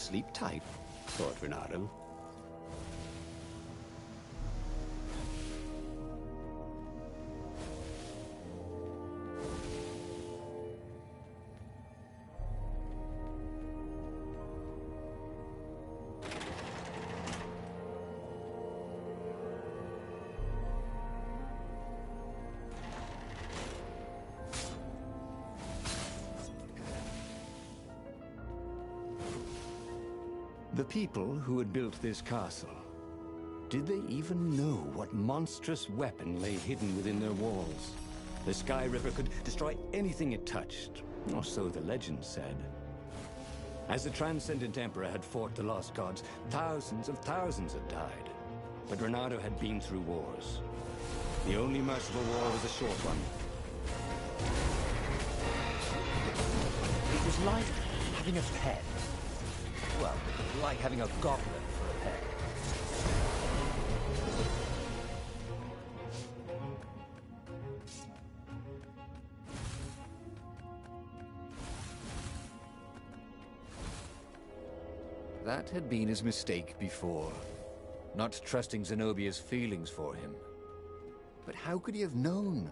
Sleep tight, thought Renato. The people who had built this castle, did they even know what monstrous weapon lay hidden within their walls? The Sky River could destroy anything it touched, or so the legend said. As the Transcendent Emperor had fought the Lost Gods, thousands of thousands had died. But Renato had been through wars. The only merciful war was a short one. It was like having a pet. Well, like having a goblet for a pet. That had been his mistake before, not trusting Zenobia's feelings for him. But how could he have known,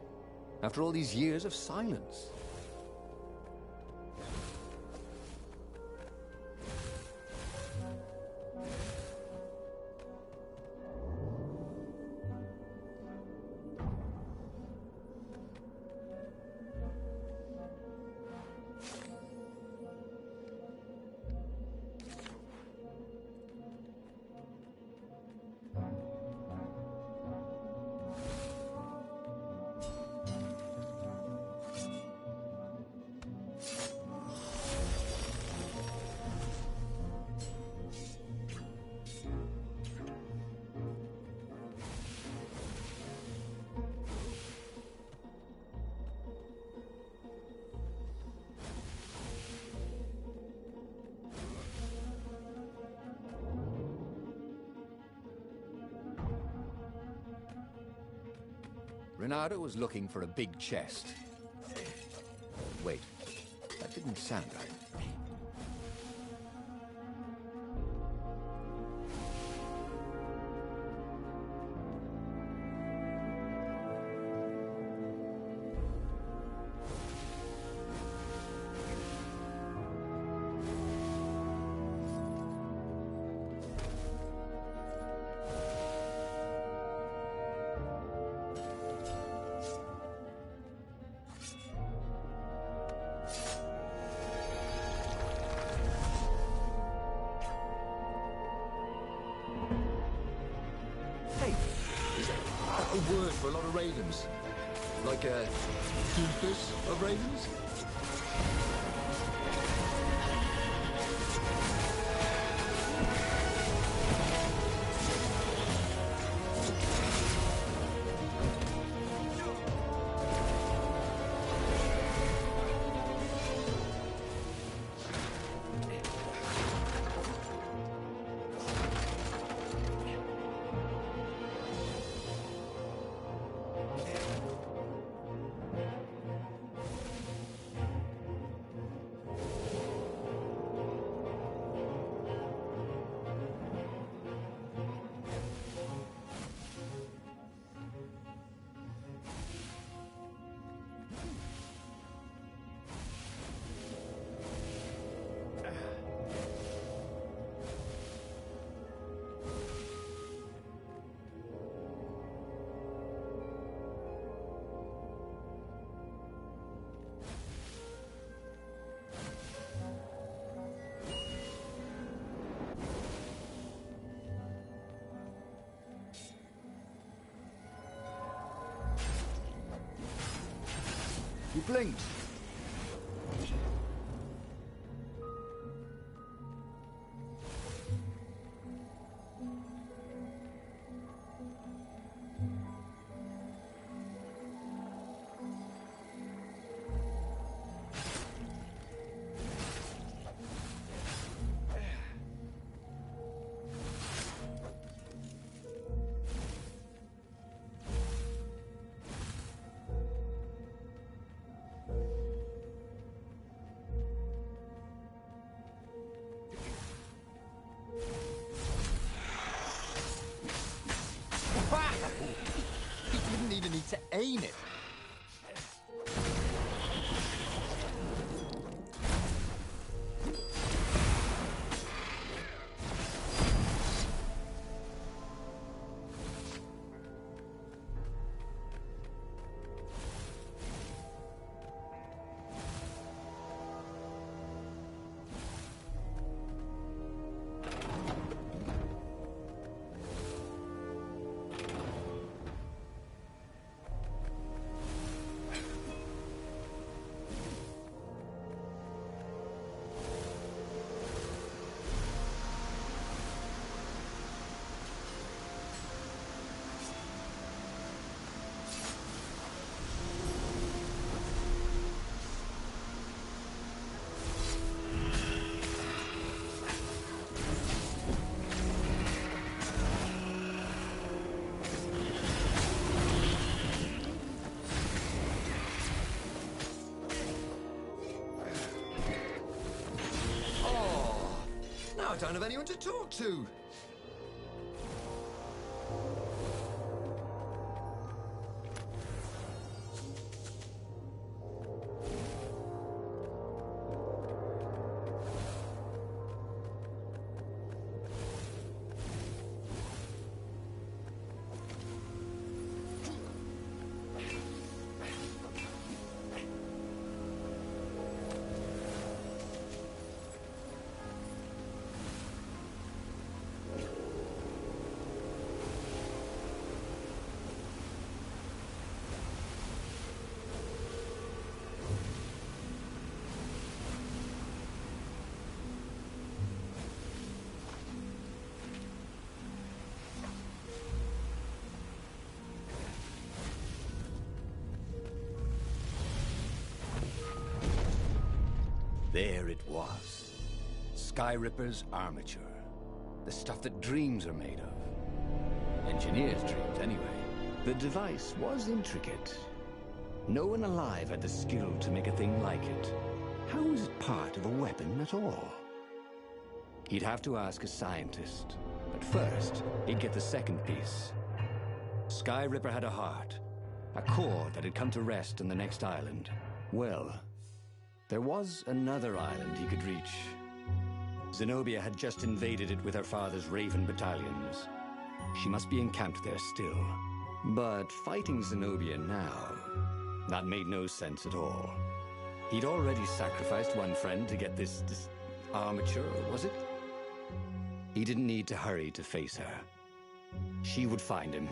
after all these years of silence? Renato was looking for a big chest. Wait, that didn't sound right. A word for a lot of ravens. Like a keepers of ravens? You blinked. to aim it. I don't have anyone to talk to. There it was. Sky Ripper's armature. The stuff that dreams are made of. Engineers' dreams, anyway. The device was intricate. No one alive had the skill to make a thing like it. How was it part of a weapon at all? He'd have to ask a scientist. But first, he'd get the second piece. Sky Ripper had a heart. A core that had come to rest on the next island. Well, there was another island he could reach. Zenobia had just invaded it with her father's Raven battalions. She must be encamped there still. But fighting Zenobia now, that made no sense at all. He'd already sacrificed one friend to get this armature, was it? He didn't need to hurry to face her. She would find him.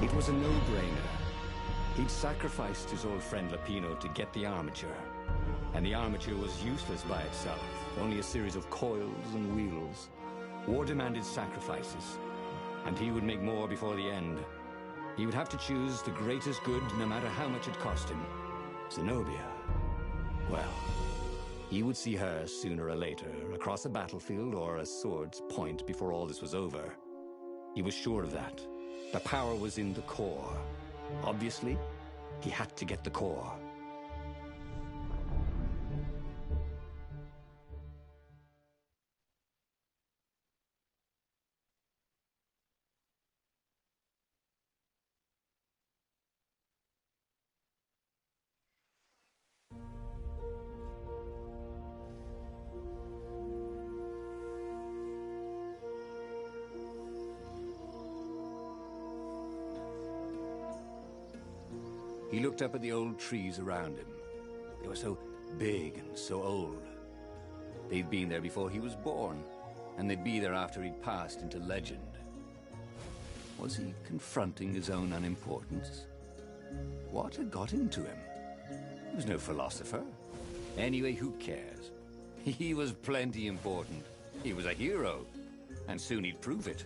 It was a no-brainer. He'd sacrificed his old friend Lapino to get the armature. And the armature was useless by itself, only a series of coils and wheels. War demanded sacrifices, and he would make more before the end. He would have to choose the greatest good, no matter how much it cost him. Zenobia. Well, he would see her sooner or later, across a battlefield or a sword's point before all this was over. He was sure of that. The power was in the core. Obviously, he had to get the core. He looked up at the old trees around him. They were so big and so old. They'd been there before he was born, and they'd be there after he'd passed into legend. Was he confronting his own unimportance? What had got into him? He was no philosopher. Anyway, who cares? He was plenty important. He was a hero, and soon he'd prove it.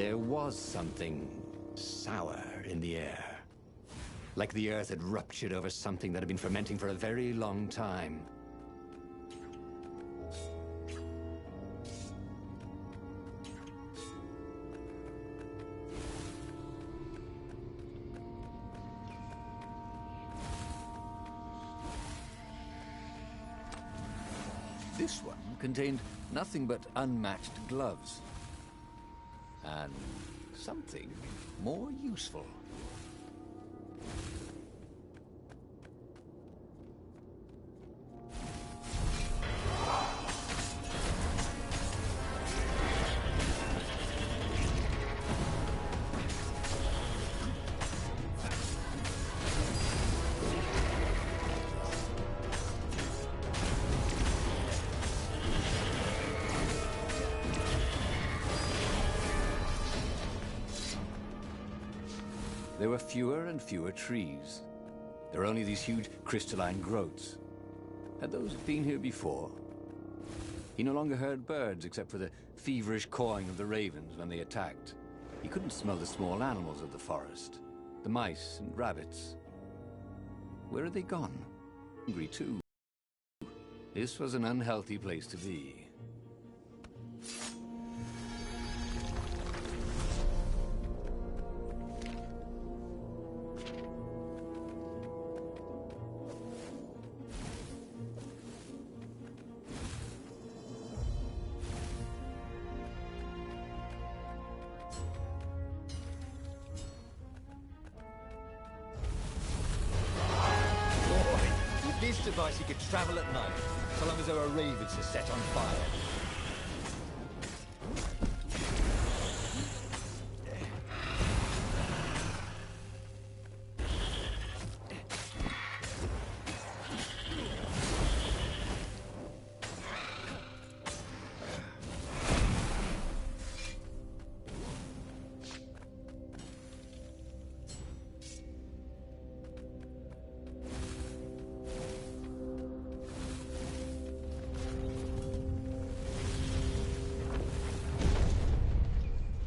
there was something sour in the air. Like the earth had ruptured over something that had been fermenting for a very long time. This one contained nothing but unmatched gloves. And something more useful. There were fewer and fewer trees. There were only these huge crystalline growths. Had those been here before? He no longer heard birds except for the feverish cawing of the ravens when they attacked. He couldn't smell the small animals of the forest, the mice and rabbits. Where had they gone? Hungry too. This was an unhealthy place to be. This device, you could travel at night, so long as there are ravens to set on fire.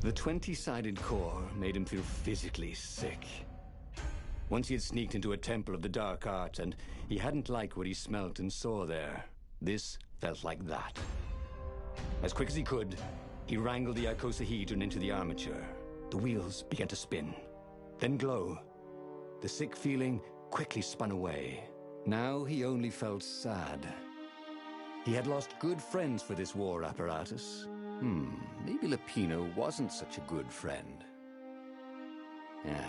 The 20-sided core made him feel physically sick. Once he had sneaked into a temple of the dark arts, and he hadn't liked what he smelt and saw there. This felt like that. As quick as he could, he wrangled the icosahedron into the armature. The wheels began to spin, then glow. The sick feeling quickly spun away. Now he only felt sad. He had lost good friends for this war apparatus. Maybe Lapino wasn't such a good friend. Yeah,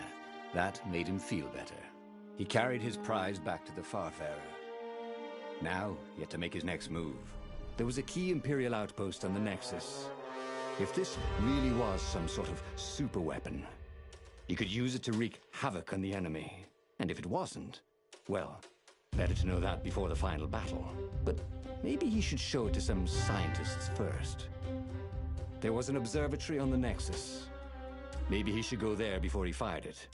that made him feel better. He carried his prize back to the Farfarer. Now, he had to make his next move. There was a key Imperial outpost on the Nexus. If this really was some sort of super weapon, he could use it to wreak havoc on the enemy. And if it wasn't, well, better to know that before the final battle. But maybe he should show it to some scientists first. There was an observatory on the Nexus. Maybe he should go there before he fired it.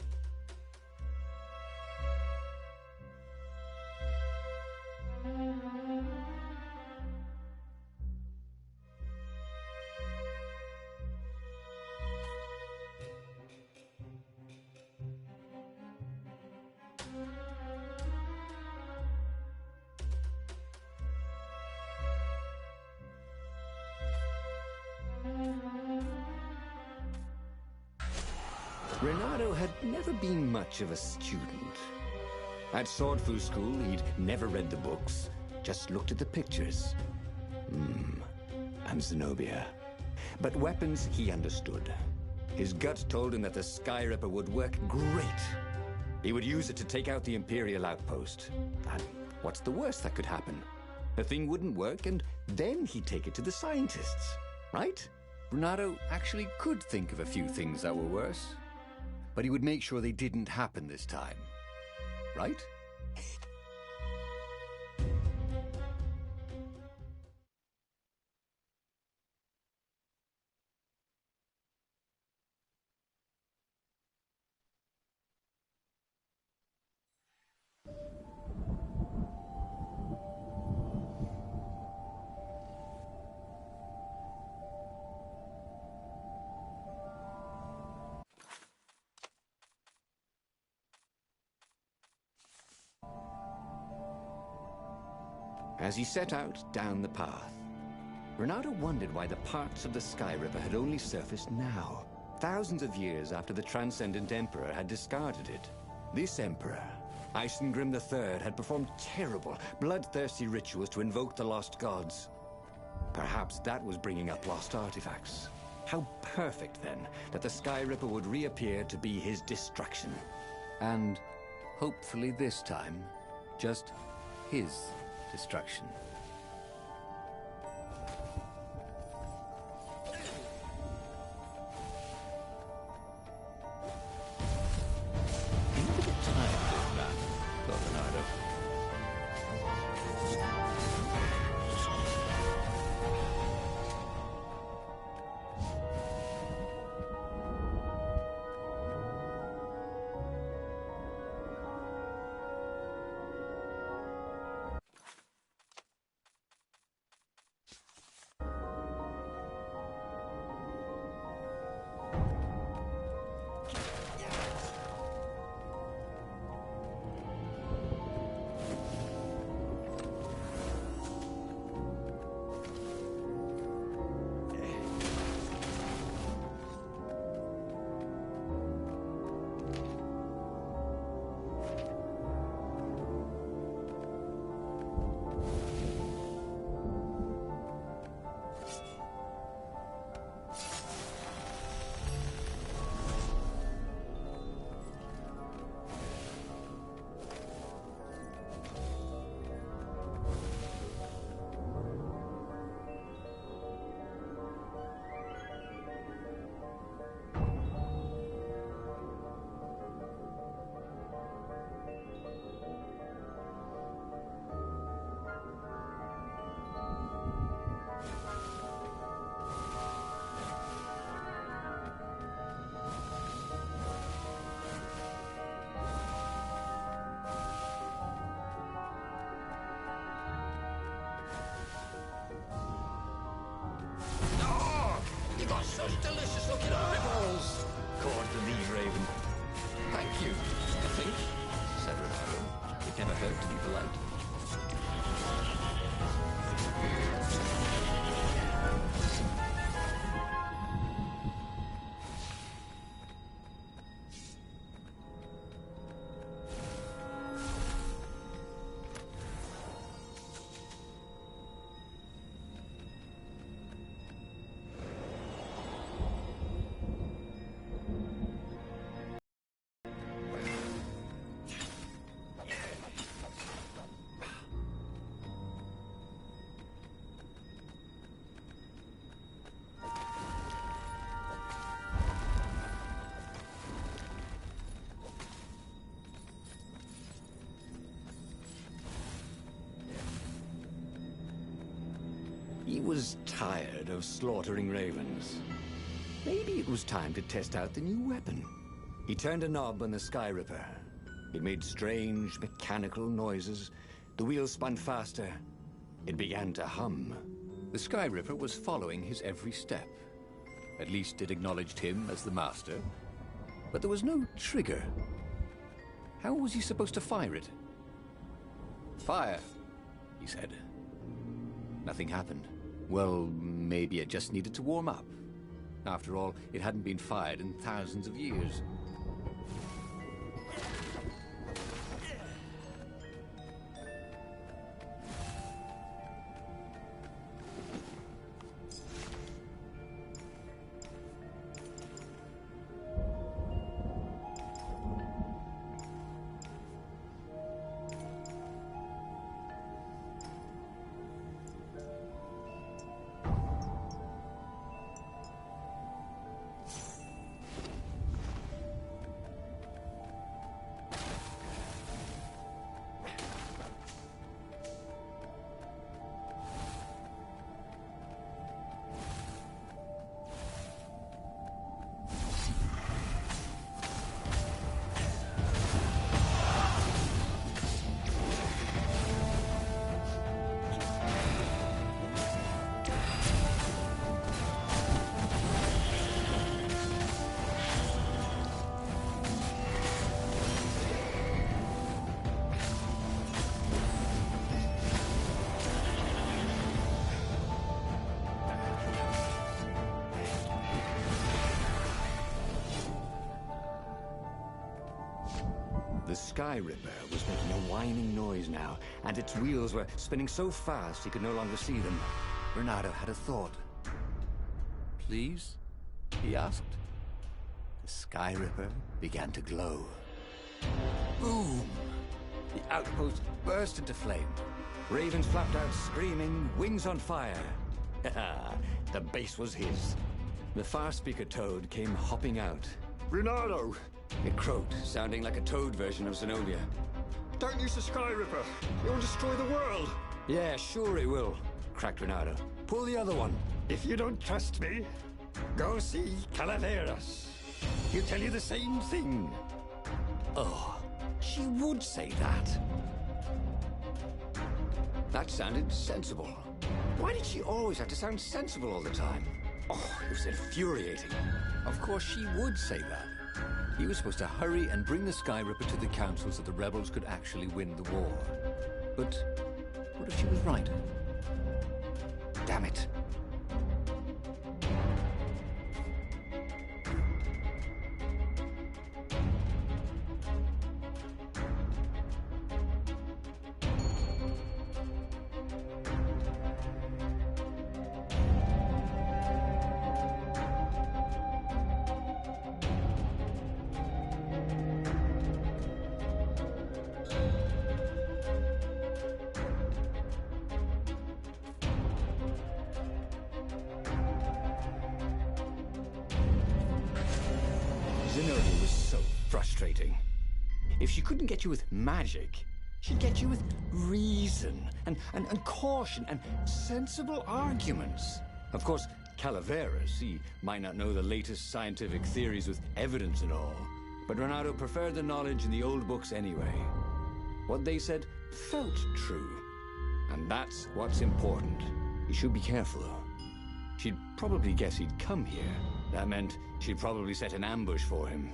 Renato had never been much of a student. At Swordfu School, he'd never read the books, just looked at the pictures. And Zenobia. But weapons he understood. His gut told him that the Skyripper would work great. He would use it to take out the Imperial outpost. And what's the worst that could happen? The thing wouldn't work, and then he'd take it to the scientists, right? Renato actually could think of a few things that were worse. But he would make sure they didn't happen this time. Right? As he set out down the path, Renato wondered why the parts of the Sky Ripper had only surfaced now, thousands of years after the Transcendent Emperor had discarded it. This Emperor, Isengrim III, had performed terrible, bloodthirsty rituals to invoke the lost gods. Perhaps that was bringing up lost artifacts. How perfect, then, that the Sky Ripper would reappear to be his destruction. And hopefully this time, just his destruction. Such delicious looking eyeballs! Caught the lead, Raven. Thank you, I think, said Renato. It never hurt to be polite. He was tired of slaughtering ravens. Maybe it was time to test out the new weapon. He turned a knob on the Sky Ripper. It made strange, mechanical noises. The wheels spun faster. It began to hum. The Sky Ripper was following his every step. At least it acknowledged him as the master. But there was no trigger. How was he supposed to fire it? Fire, he said. Nothing happened. Well, maybe it just needed to warm up. After all, it hadn't been fired in thousands of years. The Sky Ripper was making a whining noise now, and its wheels were spinning so fast he could no longer see them. Renato had a thought. "Please?" he asked. The Sky Ripper began to glow. Boom! The outpost burst into flame. Ravens flapped out screaming, wings on fire. The base was his. The far-speaker toad came hopping out. Renato! It croaked, sounding like a toad version of Zenobia. Don't use the Sky Ripper! It will destroy the world! Yeah, sure it will, cracked Renato. Pull the other one. If you don't trust me, go see Calaveras. He'll tell you the same thing. Oh, she would say that. That sounded sensible. Why did she always have to sound sensible all the time? Oh, it was infuriating. Of course she would say that. He was supposed to hurry and bring the Sky Ripper to the council so the rebels could actually win the war. But what if she was right? Damn it. Zenobia was so frustrating. If she couldn't get you with magic, she'd get you with reason and caution and sensible arguments. Of course, Calaveras, he might not know the latest scientific theories with evidence and all, but Renato preferred the knowledge in the old books anyway. What they said felt true, and that's what's important. You should be careful, though. She'd probably guess he'd come here. That meant she'd probably set an ambush for him.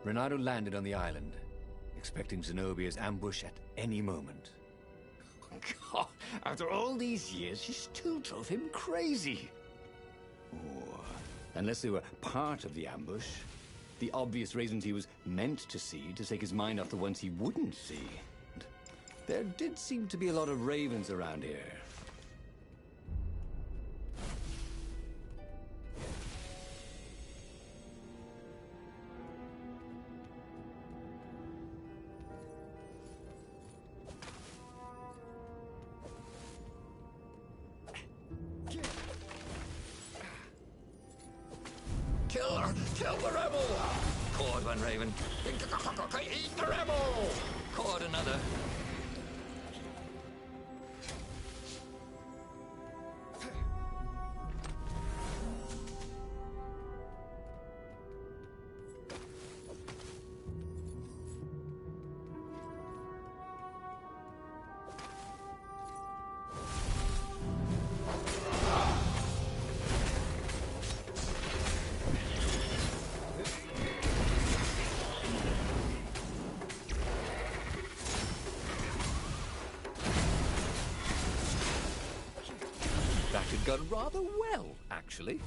Renato landed on the island, expecting Zenobia's ambush at any moment. God, after all these years, she still drove him crazy. Oh, unless they were part of the ambush. The obvious reasons he was meant to see to take his mind off the ones he wouldn't see. And there did seem to be a lot of ravens around here. Kill the rebel! Caught one, Raven. Eat the rebel! Caught another. That had gone rather well, actually.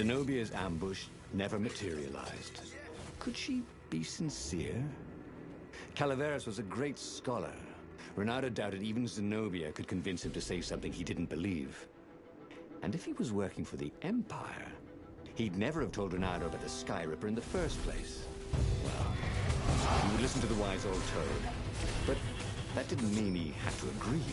Zenobia's ambush never materialized. Could she be sincere? Calaveras was a great scholar. Renato doubted even Zenobia could convince him to say something he didn't believe. And if he was working for the Empire, he'd never have told Renato about the Sky Ripper in the first place. Well, he would listen to the wise old toad. But that didn't mean he had to agree.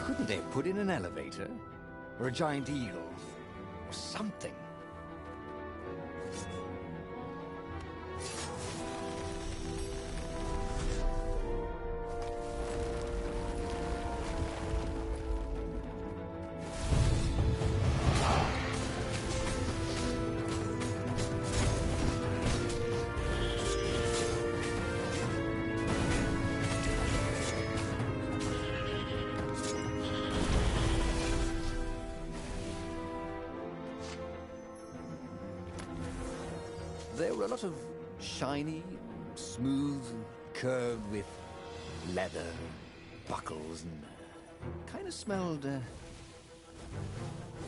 Couldn't they have put in an elevator? Or a giant eagle? Or something? There were a lot of shiny, smooth, curved with leather, buckles, and kind of smelled,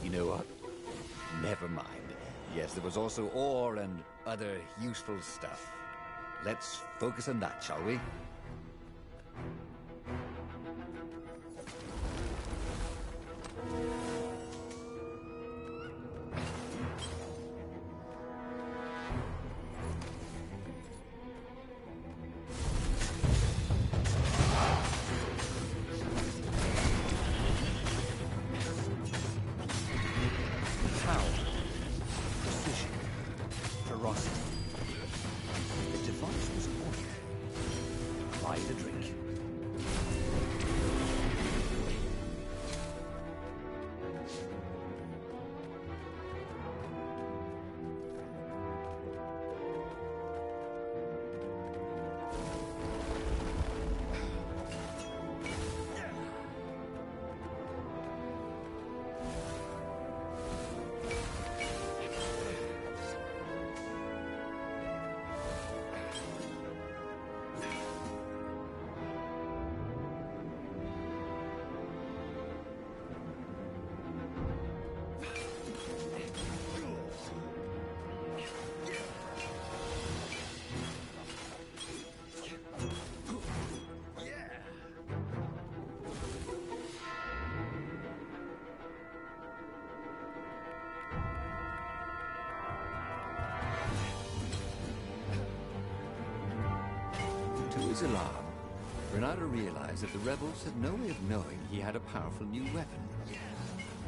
you know what? Never mind. Yes, there was also ore and other useful stuff. Let's focus on that, shall we? The device was working. Apply the drink. To his alarm, Renato realized that the rebels had no way of knowing he had a powerful new weapon.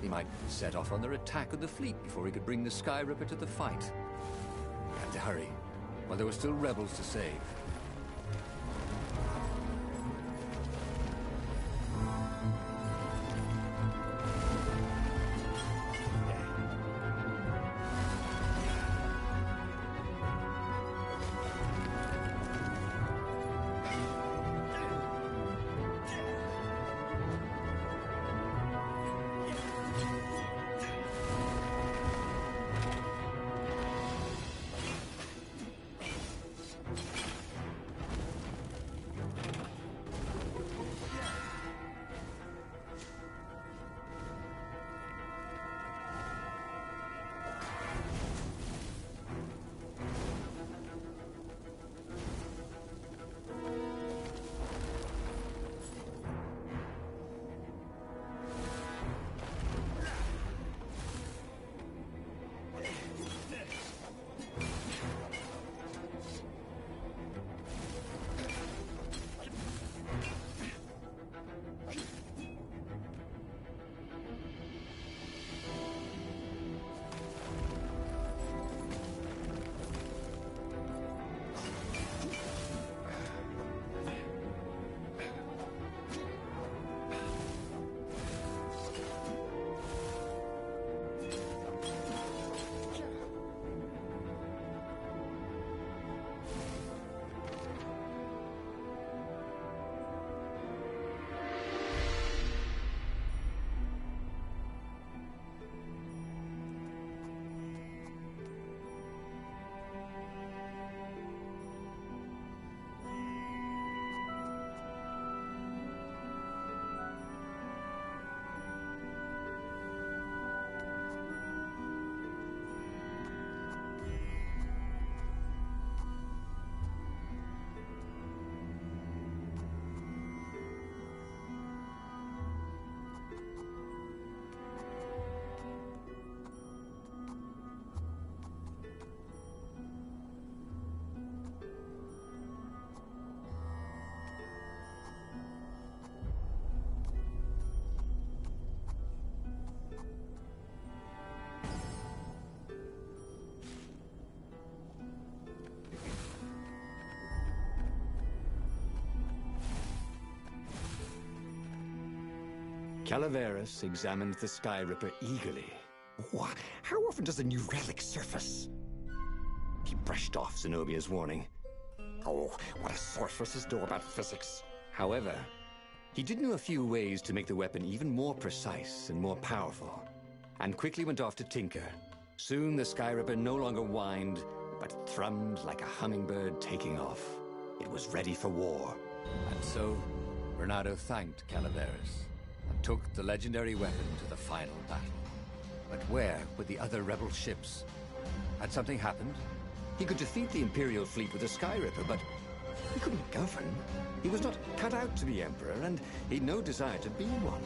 He might set off on their attack on the fleet before he could bring the Sky Ripper to the fight. He had to hurry, while there were still rebels to save. Calaveras examined the Sky Ripper eagerly. What? How often does a new relic surface? He brushed off Zenobia's warning. Oh, what a sorceress know about physics. However, he did know a few ways to make the weapon even more precise and more powerful, and quickly went off to tinker. Soon the Sky Ripper no longer whined, but thrummed like a hummingbird taking off. It was ready for war. And so, Bernardo thanked Calaveras and took the legendary weapon to the final battle. But where were the other rebel ships? Had something happened? He could defeat the Imperial fleet with a Sky Ripper, but he couldn't govern. He was not cut out to be Emperor, and he'd no desire to be one.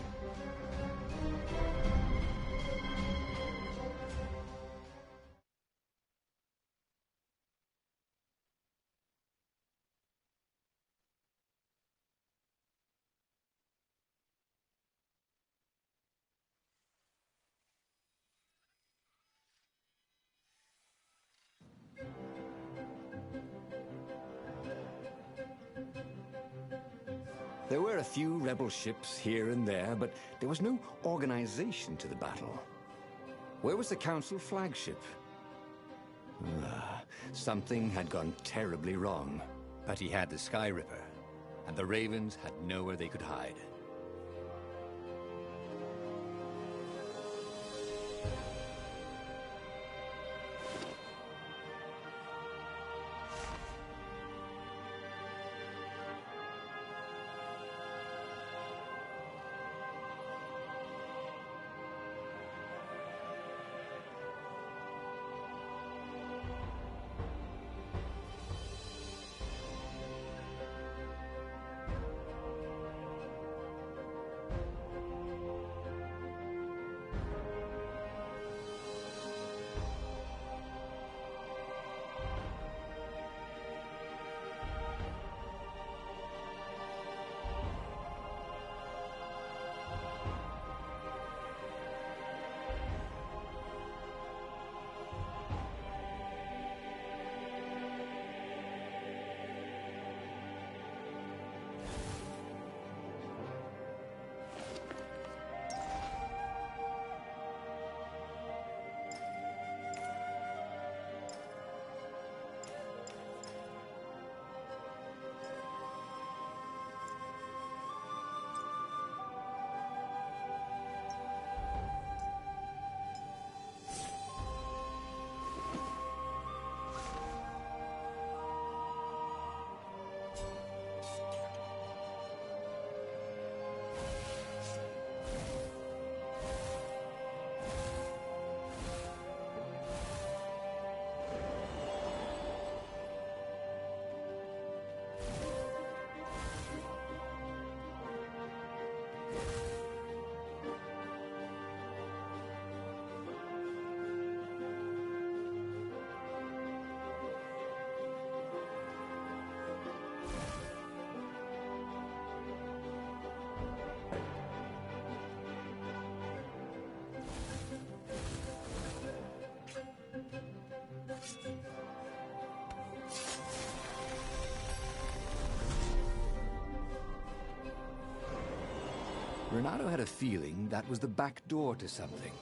There were a few rebel ships here and there, but there was no organization to the battle. Where was the Council flagship? Something had gone terribly wrong. But he had the Sky Ripper, and the Ravens had nowhere they could hide. Bernardo had a feeling that was the back door to something.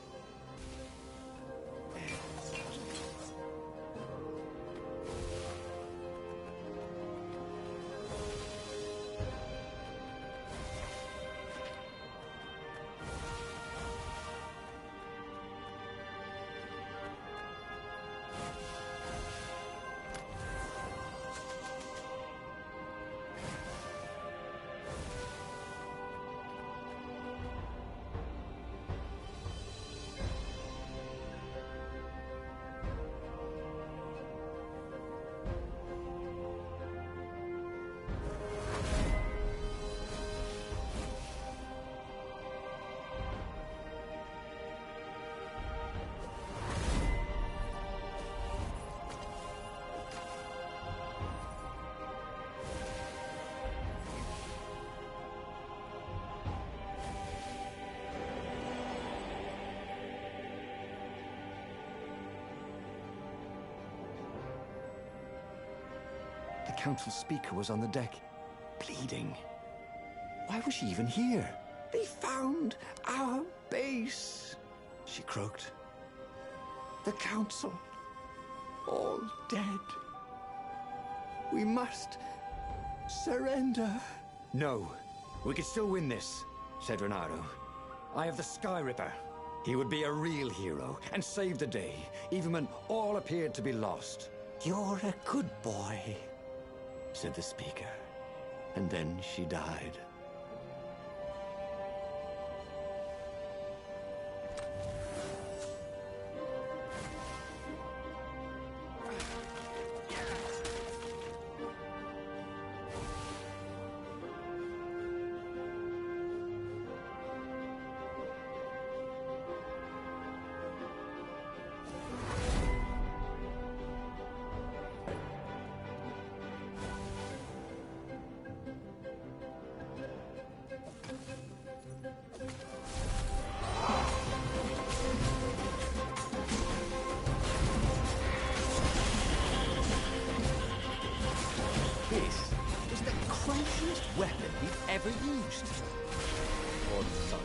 The council speaker was on the deck, bleeding. Why was she even here? They found our base, she croaked. The council, all dead. We must surrender. No, we can still win this, said Renato. I have the Sky Ripper. He would be a real hero and save the day, even when all appeared to be lost. You're a good boy, said the speaker, and then she died. This was the craziest weapon we've ever used. Or thought.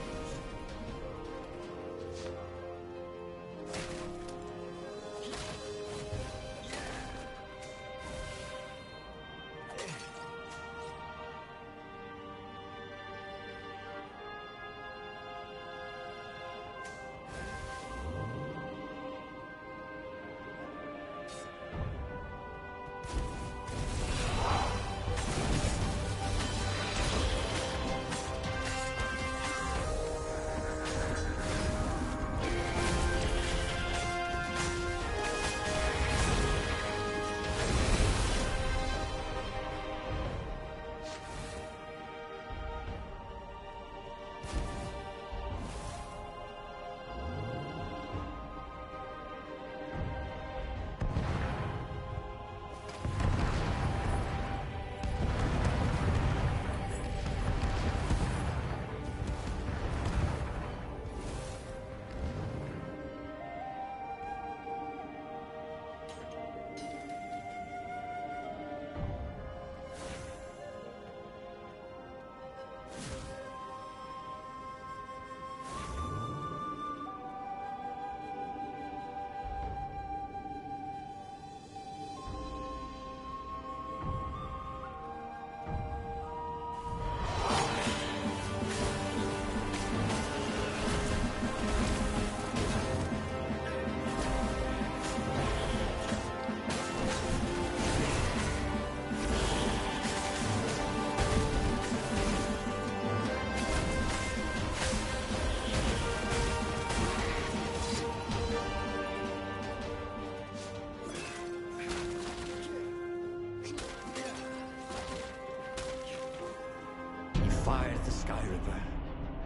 Fired the Sky Ripper.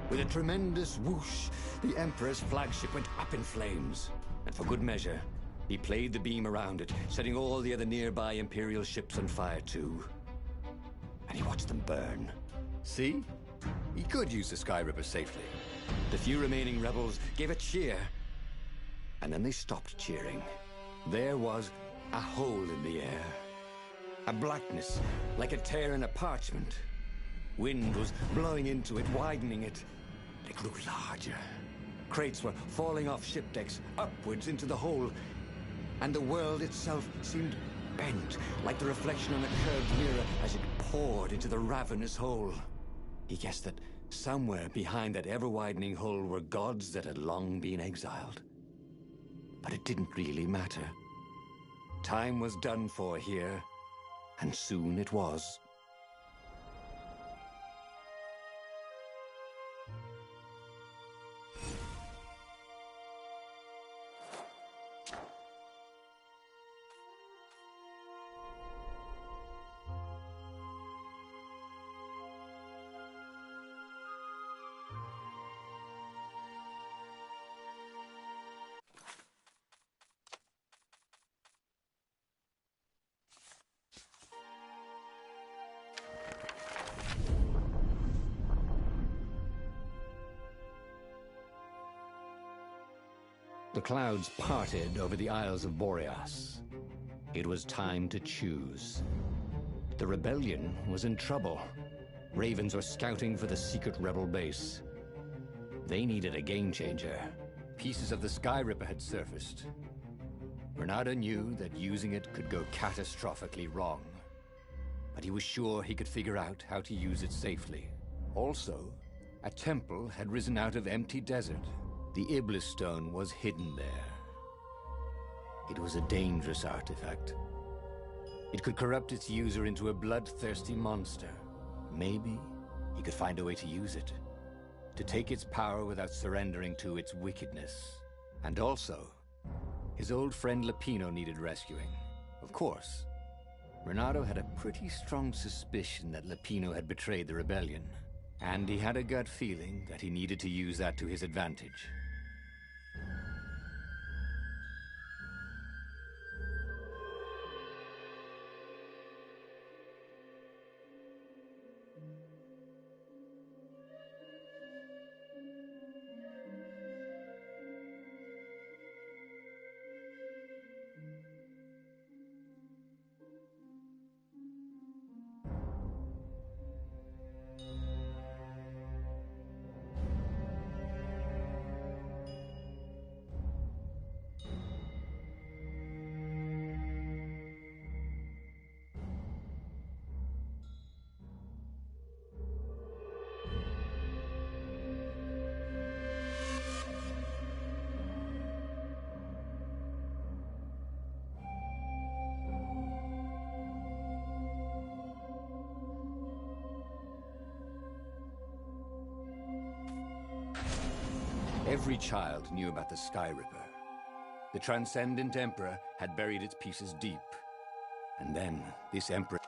With a tremendous whoosh, the Emperor's flagship went up in flames. And for good measure, he played the beam around it, setting all the other nearby Imperial ships on fire too. And he watched them burn. See? He could use the Sky Ripper safely. The few remaining rebels gave a cheer. And then they stopped cheering. There was a hole in the air. A blackness, like a tear in a parchment. Wind was blowing into it, widening it. It grew larger. Crates were falling off ship decks, upwards into the hole. And the world itself seemed bent, like the reflection on a curved mirror as it poured into the ravenous hole. He guessed that somewhere behind that ever-widening hole were gods that had long been exiled. But it didn't really matter. Time was done for here, and soon it was. The clouds parted over the Isles of Boreas. It was time to choose. The rebellion was in trouble. Ravens were scouting for the secret rebel base. They needed a game changer. Pieces of the Sky Ripper had surfaced. Bernardo knew that using it could go catastrophically wrong, but he was sure he could figure out how to use it safely. Also, a temple had risen out of empty desert. The Iblis stone was hidden there. It was a dangerous artifact. It could corrupt its user into a bloodthirsty monster. Maybe he could find a way to use it, to take its power without surrendering to its wickedness. And also, his old friend Lupino needed rescuing. Of course, Bernardo had a pretty strong suspicion that Lupino had betrayed the rebellion, and he had a gut feeling that he needed to use that to his advantage. Every child knew about the Sky Ripper. The Transcendent Emperor had buried its pieces deep. And then, this Emperor...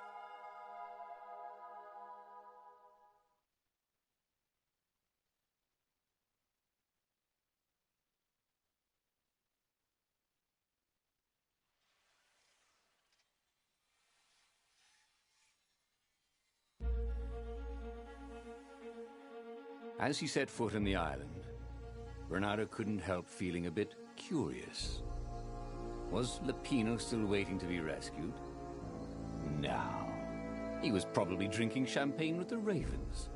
As he set foot on the island, Bernardo couldn't help feeling a bit curious. Was Lupino still waiting to be rescued? No. He was probably drinking champagne with the ravens.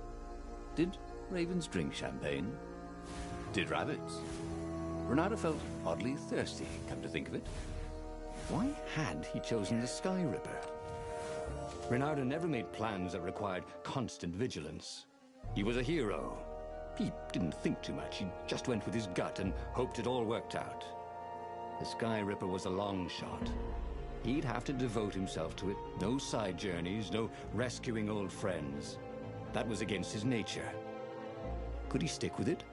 Did ravens drink champagne? Did rabbits? Bernardo felt oddly thirsty, come to think of it. Why had he chosen the Sky Ripper? Bernardo never made plans that required constant vigilance. He was a hero. He didn't think too much. He just went with his gut and hoped it all worked out. The Sky Ripper was a long shot. He'd have to devote himself to it. No side journeys, no rescuing old friends. That was against his nature. Could he stick with it?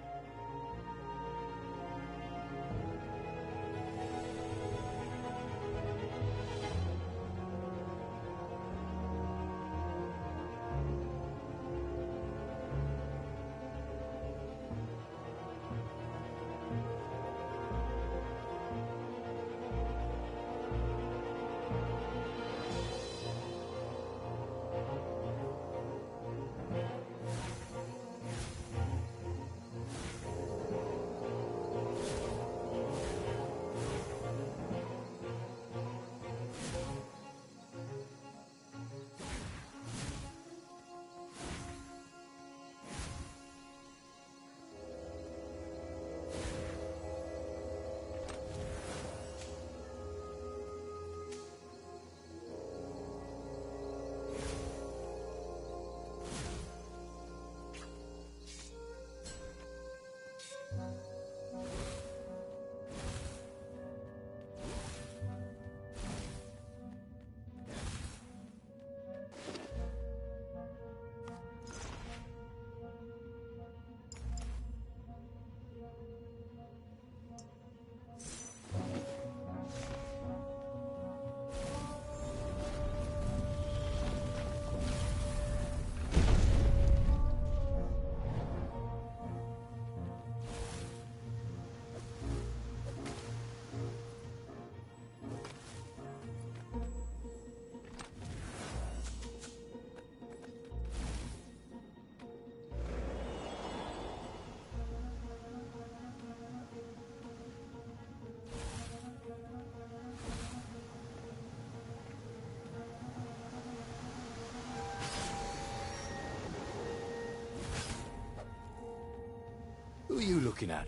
Who are you looking at?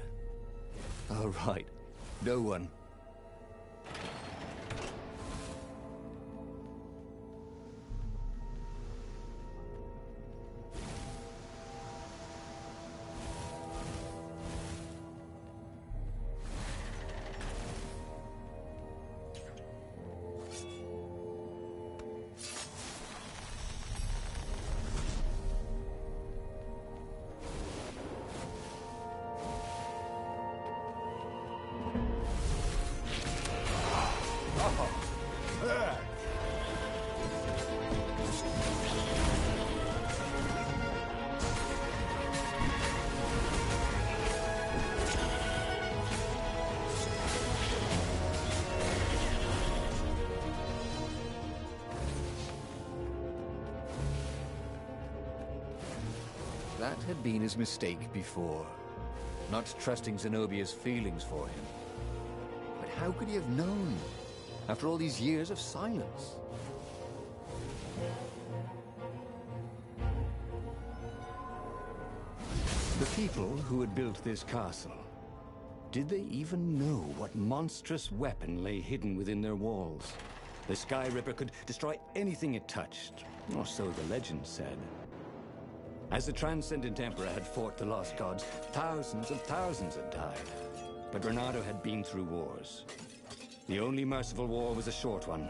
Oh, right. No one. That had been his mistake before. Not trusting Zenobia's feelings for him. But how could he have known? After all these years of silence? The people who had built this castle, did they even know what monstrous weapon lay hidden within their walls? The Sky Ripper could destroy anything it touched, or so the legend said. As the Transcendent Emperor had fought the Lost Gods, thousands and thousands had died. But Renato had been through wars. The only merciful war was a short one.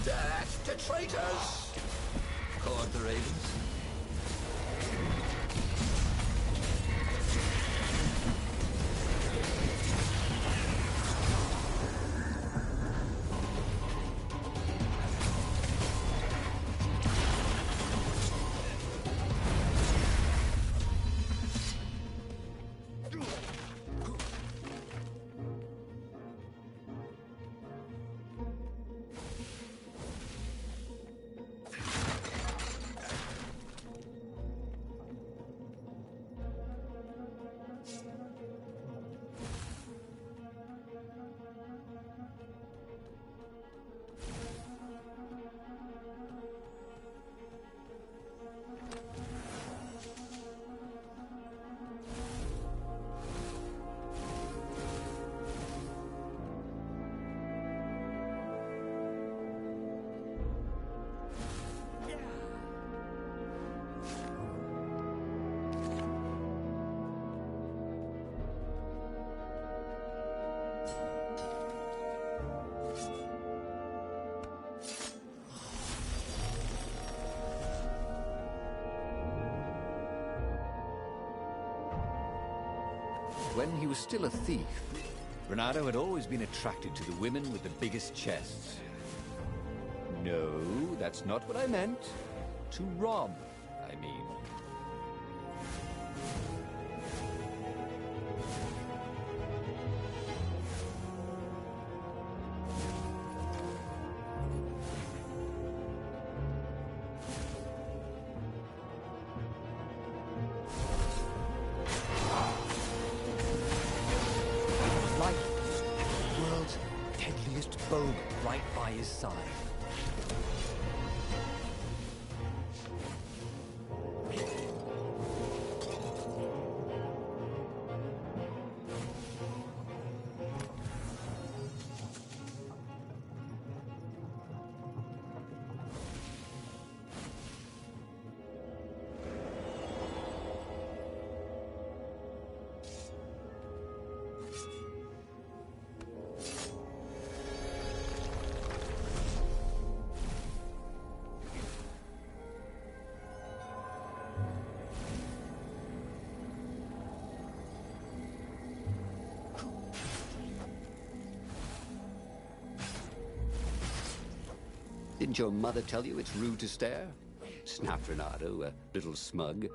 Death to traitors! Called the ravens. When he was still a thief, Renato had always been attracted to the women with the biggest chests. No, that's not what I meant. To rob, I mean. Like the world's deadliest bowman right by his side. Didn't your mother tell you it's rude to stare? Snapped Renato, a little smug.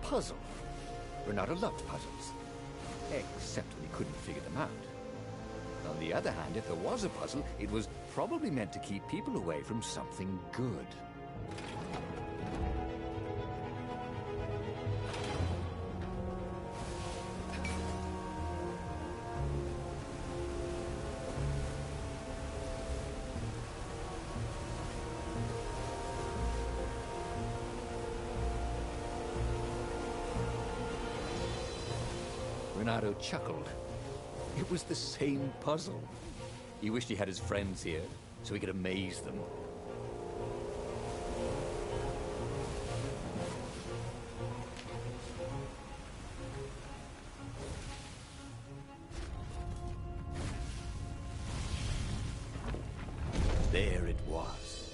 Puzzle. Renato loved puzzles. Except when he couldn't figure them out. On the other hand, if there was a puzzle, it was probably meant to keep people away from something good. Renato chuckled. It was the same puzzle. He wished he had his friends here, so he could amaze them. There it was.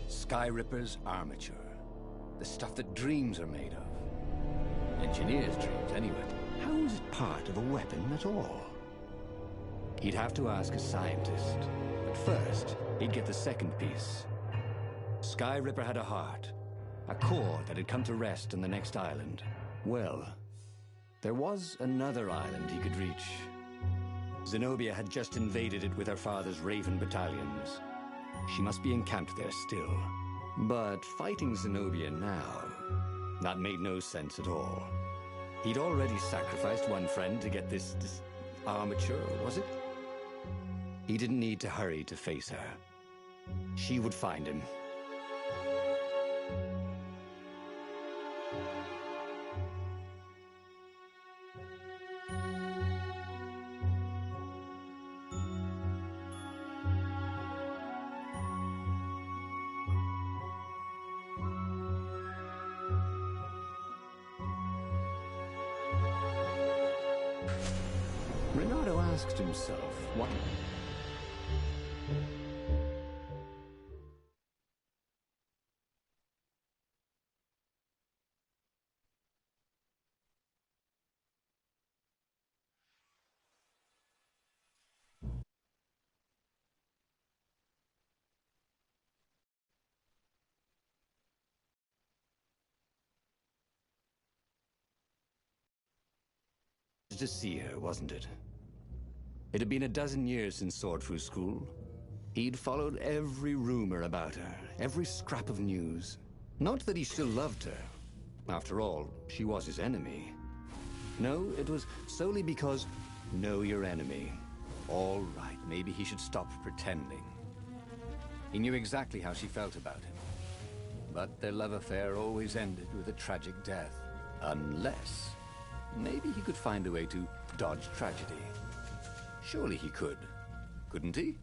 Sky Ripper's armature. The stuff that dreams are made of. Engineers' dreams, anyway. How is it part of a weapon at all? He'd have to ask a scientist. But first, he'd get the second piece. Sky Ripper had a heart. A core that had come to rest on the next island. Well, there was another island he could reach. Zenobia had just invaded it with her father's Raven battalions. She must be encamped there still. But fighting Zenobia now, that made no sense at all. He'd already sacrificed one friend to get this armature, was it? He didn't need to hurry to face her. She would find him. Renato asked himself, what? To see her, wasn't it? It had been a dozen years since Swordfu school. He'd followed every rumor about her, every scrap of news. Not that he still loved her. After all, she was his enemy. No, it was solely because, know your enemy. All right, maybe he should stop pretending. He knew exactly how she felt about him. But their love affair always ended with a tragic death. Unless maybe he could find a way to dodge tragedy. Surely he could, couldn't he?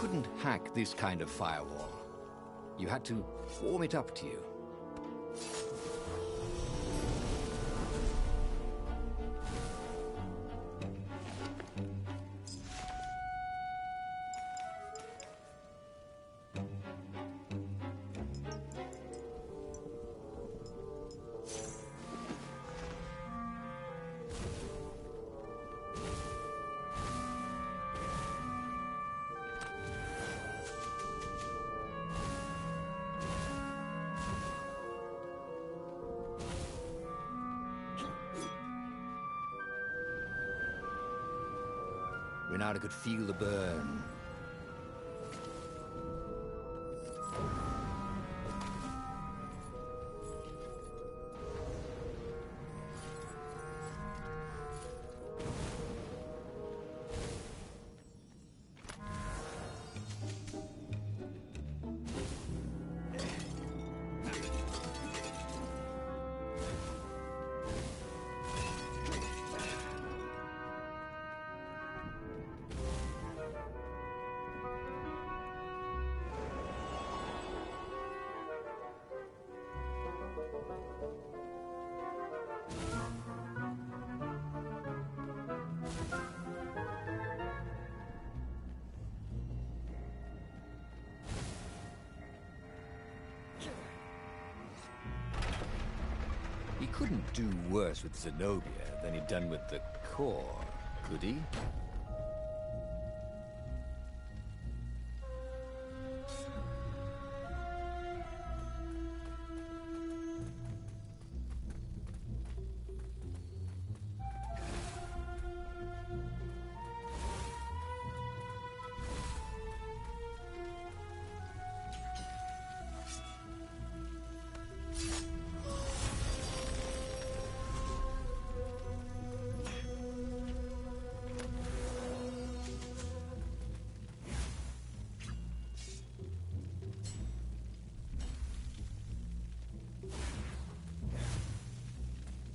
couldn't hack this kind of firewall. You had to warm it up to you. Renata could feel the burn. He couldn't do worse with Zenobia than he'd done with the core, could he?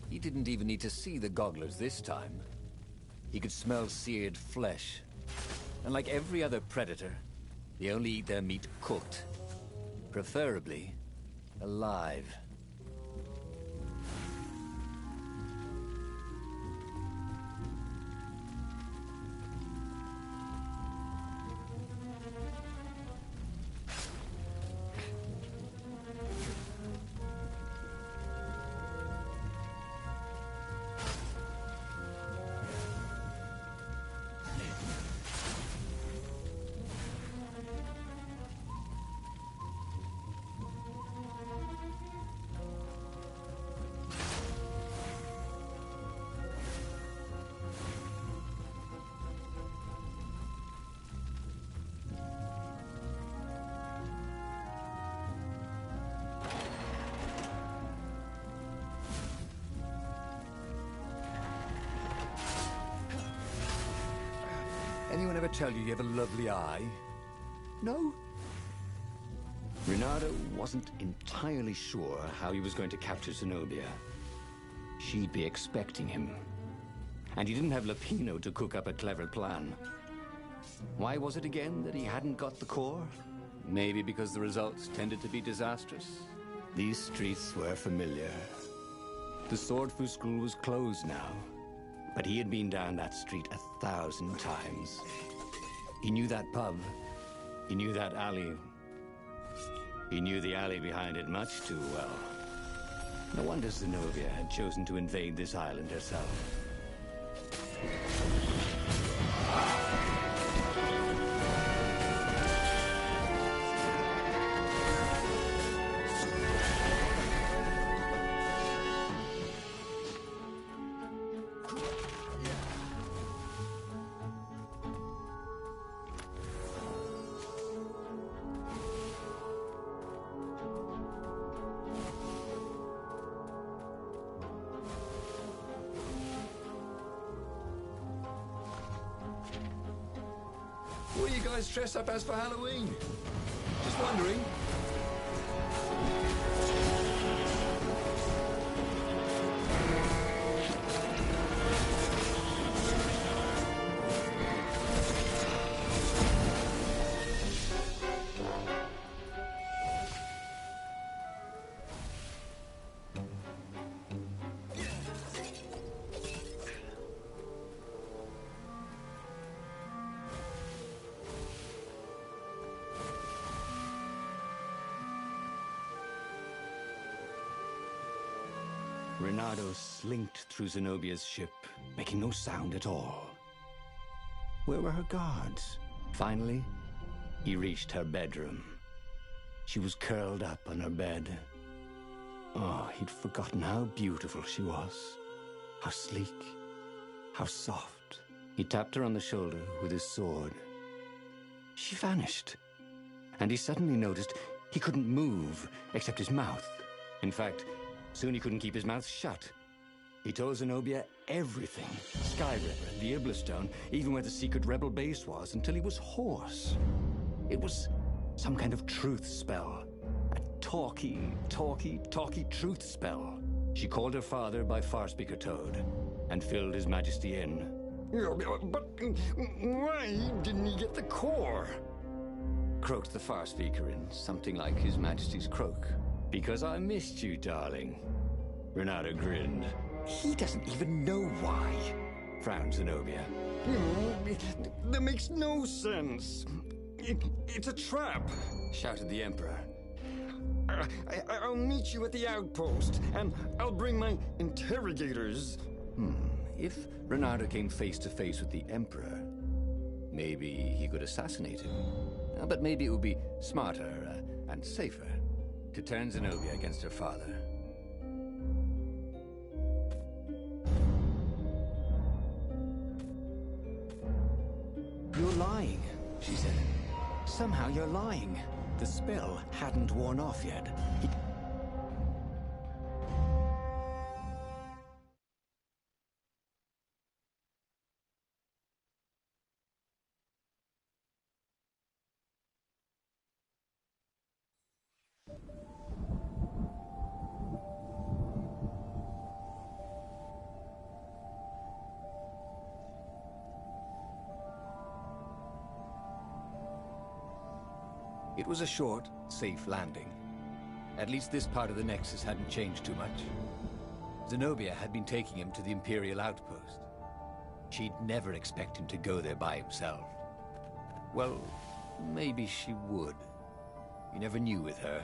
He didn't even need to see the gogglers this time. He could smell seared flesh. And like every other predator, they only eat their meat cooked. Preferably alive. Anyone ever tell you have a lovely eye? No? Renata wasn't entirely sure how he was going to capture Zenobia. She'd be expecting him. And he didn't have Lapino to cook up a clever plan. Why was it again that he hadn't got the core? Maybe because the results tended to be disastrous. These streets were familiar. The Sword Fu School was closed now. But he had been down that street 1,000 times. He knew that pub. He knew that alley. He knew the alley behind it much too well. No wonder Zenobia had chosen to invade this island herself. What are you guys dressed up as for Halloween? Just wondering. Reynardo slinked through Zenobia's ship, making no sound at all. Where were her guards? Finally, he reached her bedroom. She was curled up on her bed. Oh, he'd forgotten how beautiful she was. How sleek, how soft. He tapped her on the shoulder with his sword. She vanished. And he suddenly noticed he couldn't move except his mouth. In fact, soon he couldn't keep his mouth shut. He told Zenobia everything. Skyriver, the Iblistone, even where the secret rebel base was, until he was hoarse. It was some kind of truth spell. A talky truth spell. She called her father by Farspeaker Toad and filled His Majesty in. But why didn't he get the core? Croaked the Farspeaker in something like His Majesty's croak. Because I missed you, darling. Reynardo grinned. He doesn't even know why, frowned Zenobia. That makes no sense. It's a trap, shouted the Emperor. I'll meet you at the outpost, and I'll bring my interrogators. If Reynardo came face to face with the Emperor, maybe he could assassinate him. But maybe it would be smarter and safer to turn Zenobia against her father. You're lying, she said. Somehow you're lying. The spell hadn't worn off yet. It was a short, safe landing. At least this part of the Nexus hadn't changed too much. Zenobia had been taking him to the Imperial outpost. She'd never expect him to go there by himself. Well, maybe she would. You never knew with her.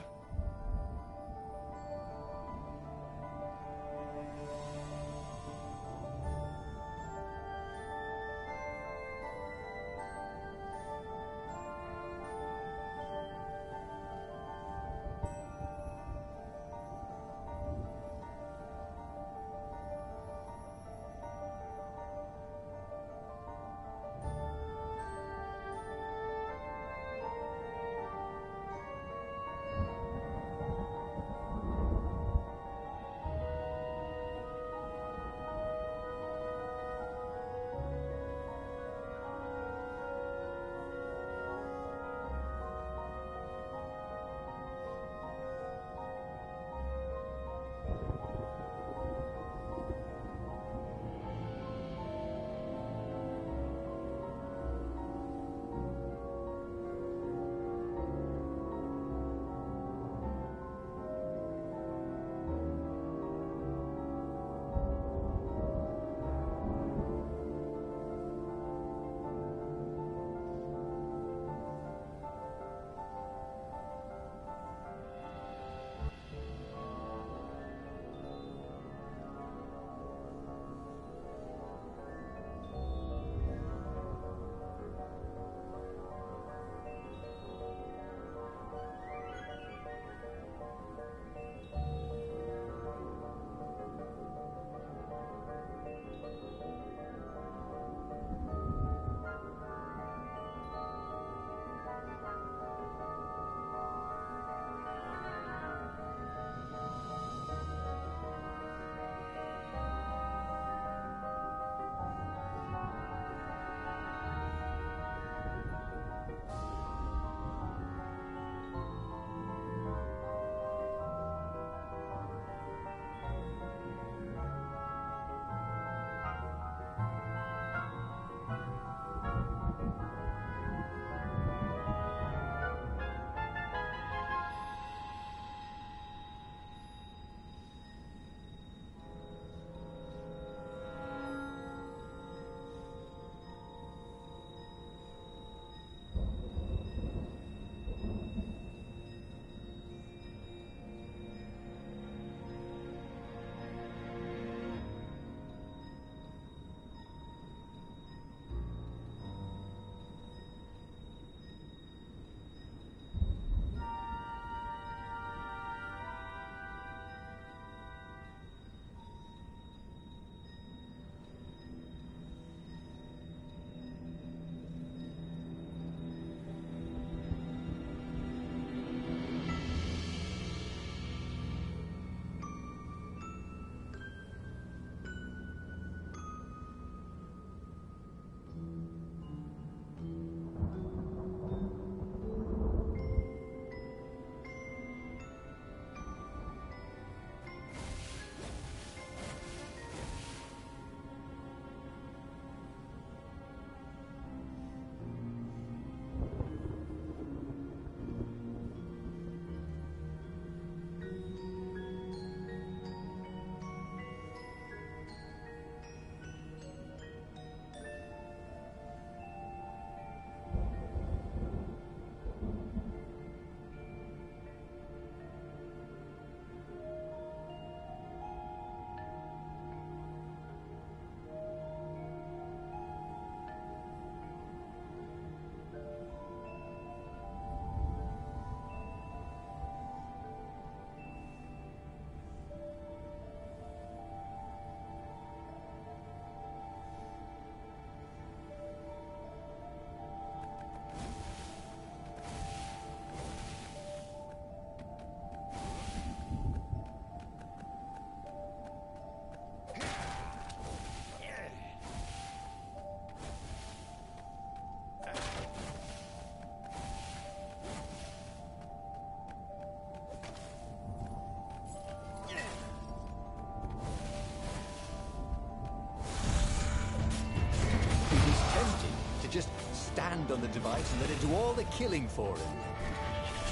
just stand on the device and let it do all the killing for him.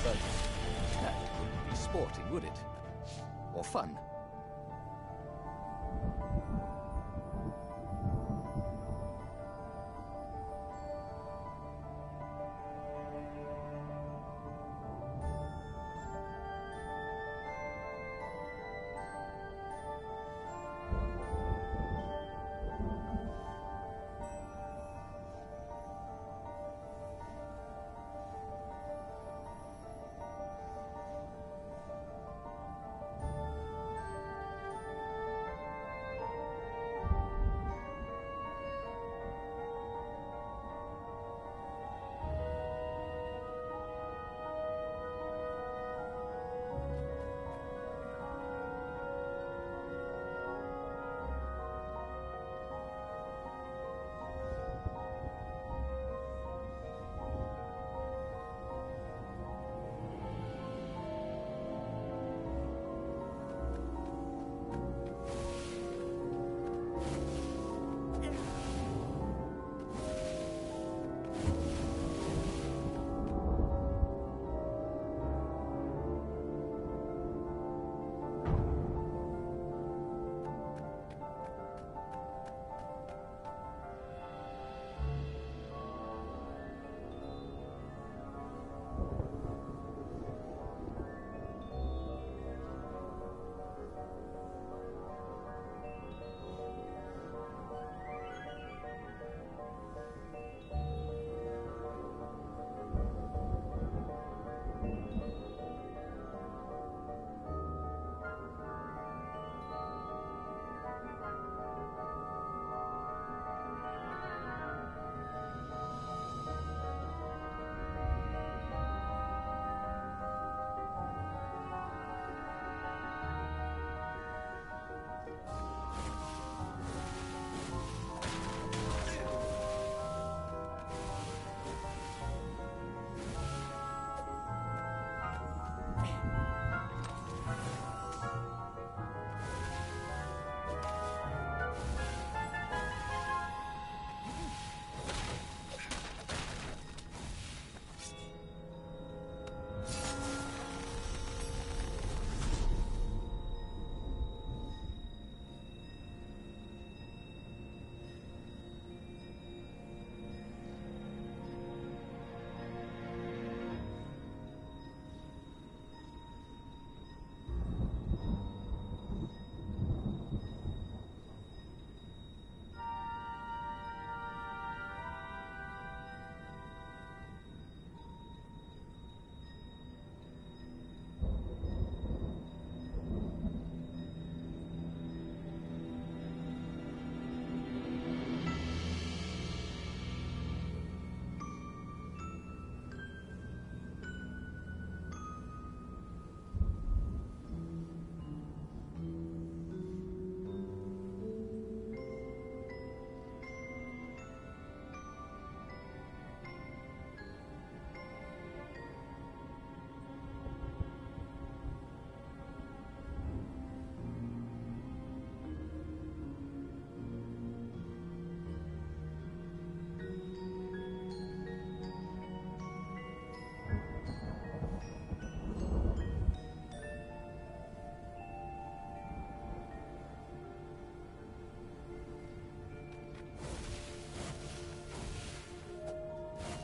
But that wouldn't be sporting, would it? Or fun?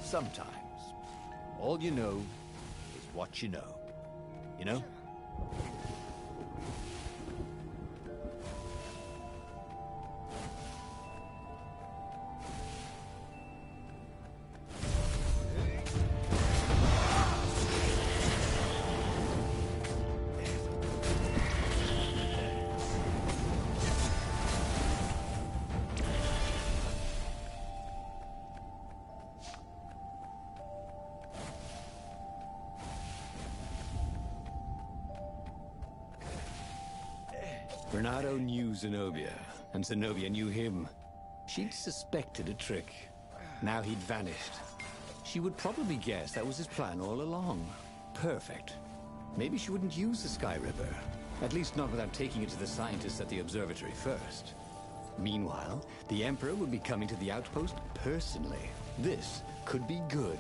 Sometimes, all you know is what you know. You know? Bernardo knew Zenobia, and Zenobia knew him. She'd suspected a trick. Now he'd vanished. She would probably guess that was his plan all along. Perfect. Maybe she wouldn't use the Sky Ripper. At least not without taking it to the scientists at the observatory first. Meanwhile, the Emperor would be coming to the outpost personally. This could be good.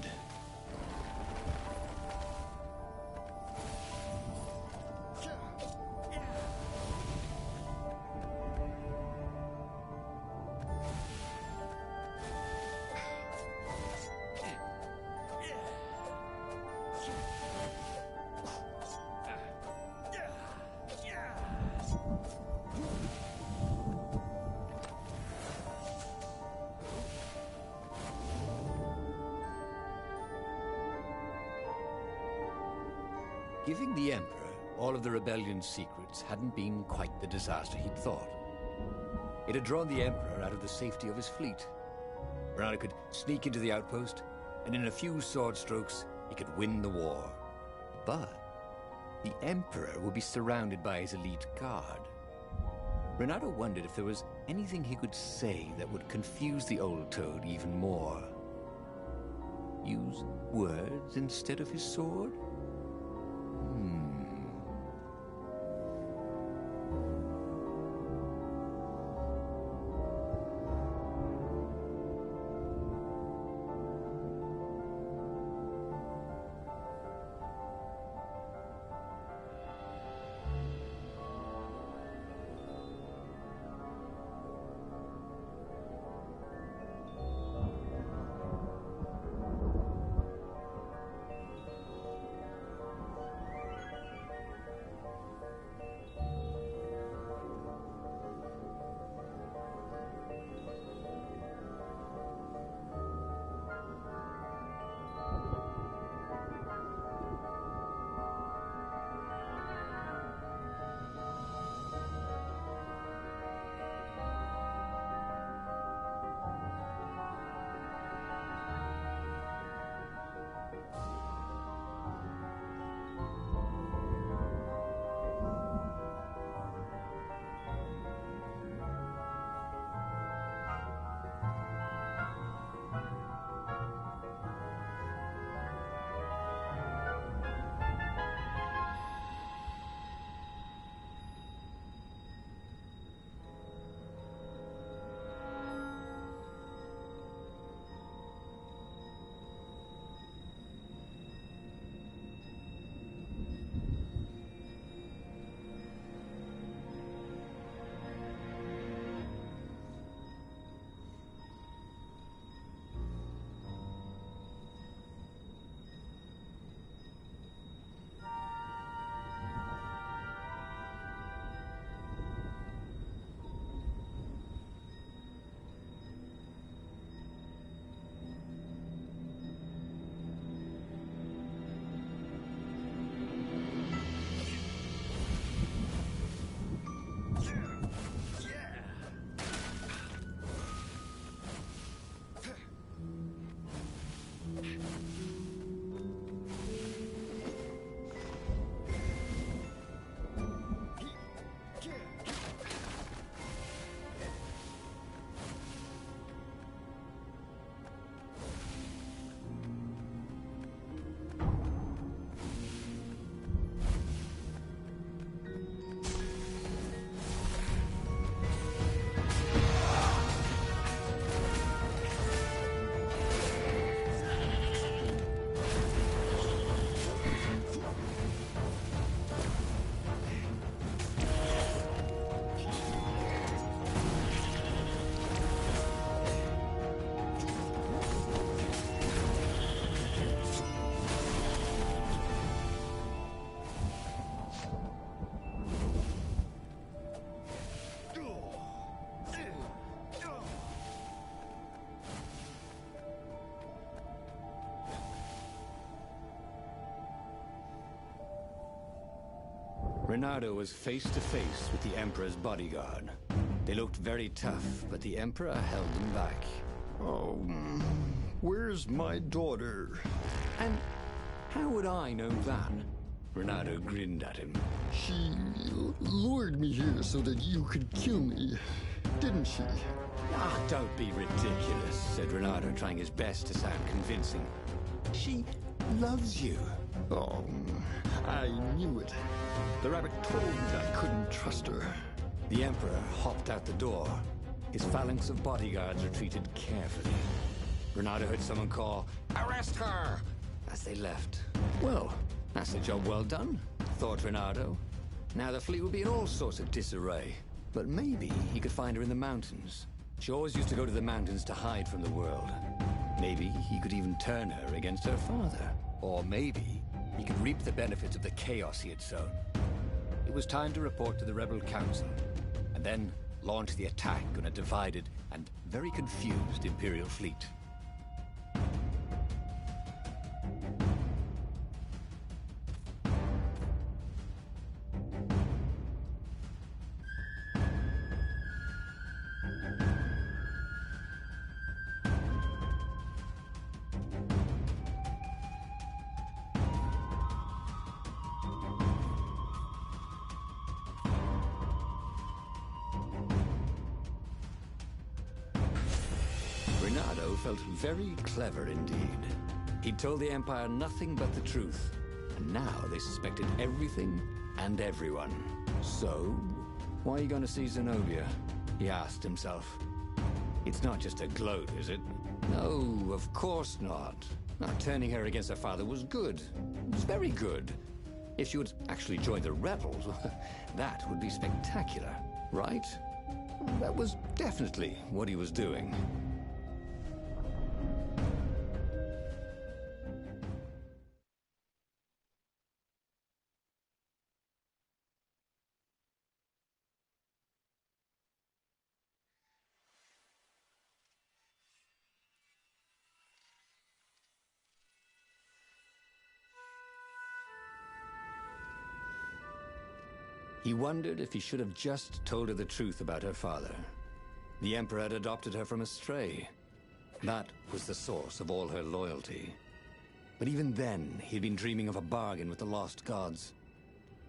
Giving the Emperor all of the rebellion's secrets hadn't been quite the disaster he'd thought. It had drawn the Emperor out of the safety of his fleet. Renato could sneak into the outpost, and in a few sword strokes, he could win the war. But the Emperor would be surrounded by his elite guard. Renato wondered if there was anything he could say that would confuse the old toad even more. Use words instead of his sword? Renato was face to face with the Emperor's bodyguard. They looked very tough, but the Emperor held them back. Oh, where's my daughter? And how would I know that? Renato grinned at him. She lured me here so that you could kill me, didn't she? Ah, don't be ridiculous, said Renato, trying his best to sound convincing. She loves you. Oh, I knew it. The rabbit told me I couldn't trust her. The Emperor hopped out the door. His phalanx of bodyguards retreated carefully. Renato heard someone call, "Arrest her!" as they left. Well, that's a job well done, thought Renato. Now the fleet would be in all sorts of disarray. But maybe he could find her in the mountains. She always used to go to the mountains to hide from the world. Maybe he could even turn her against her father. Or maybe he could reap the benefits of the chaos he had sown. It was time to report to the Rebel Council, and then launch the attack on a divided and very confused Imperial fleet. Renato felt very clever indeed. He'd told the Empire nothing but the truth, and now they suspected everything and everyone. So, why are you going to see Zenobia? He asked himself. It's not just a gloat, is it? No, of course not. Not turning her against her father was good. It was very good. If she would actually join the rebels, that would be spectacular, right? That was definitely what he was doing. He wondered if he should have just told her the truth about her father. The Emperor had adopted her from a stray. That was the source of all her loyalty. But even then, he'd been dreaming of a bargain with the lost gods.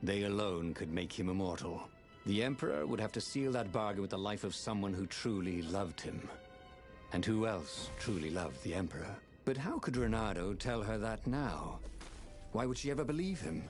They alone could make him immortal. The Emperor would have to seal that bargain with the life of someone who truly loved him. And who else truly loved the Emperor? But how could Renato tell her that now? Why would she ever believe him?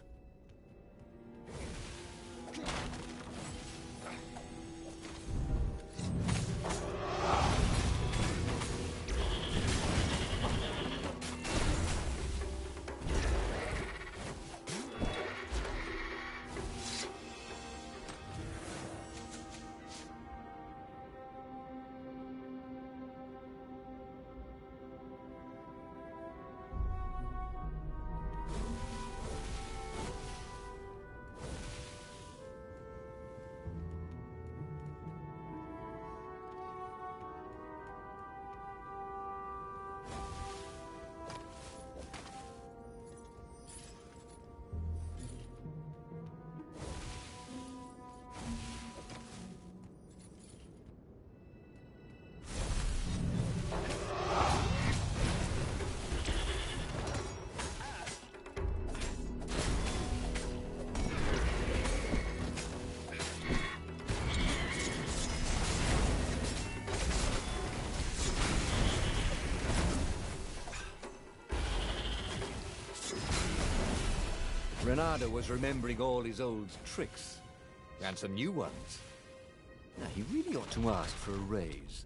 Renato was remembering all his old tricks, and some new ones. Now, he really ought to ask for a raise.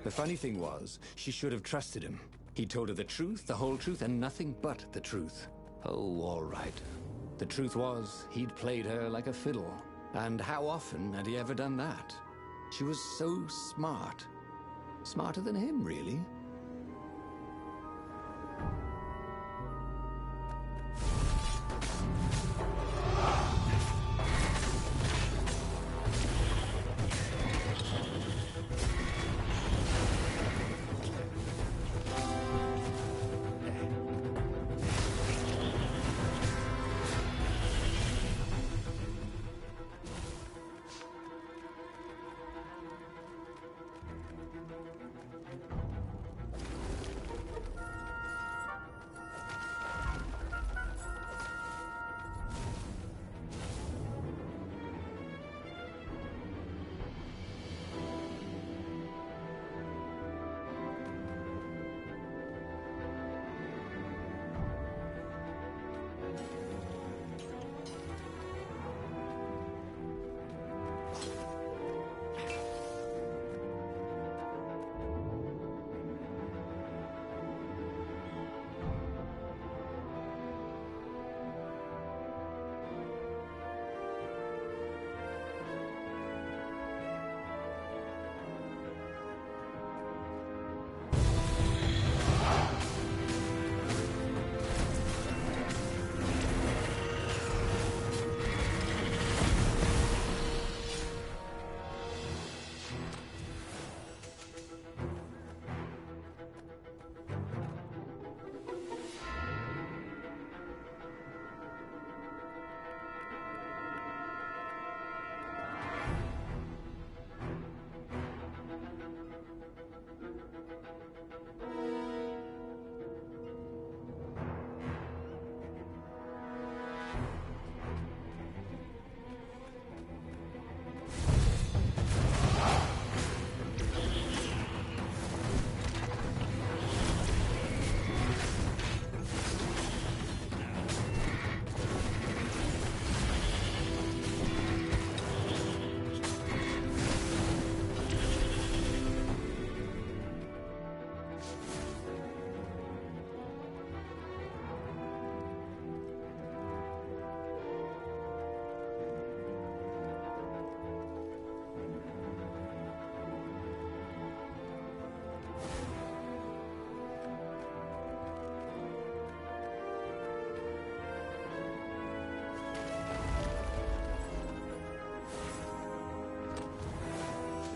The funny thing was, she should have trusted him. He told her the truth, the whole truth, and nothing but the truth. Oh, all right. The truth was, he'd played her like a fiddle. And how often had he ever done that? She was so smart. Smarter than him, really.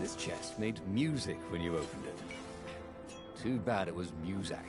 This chest made music when you opened it. Too bad it was Muzak.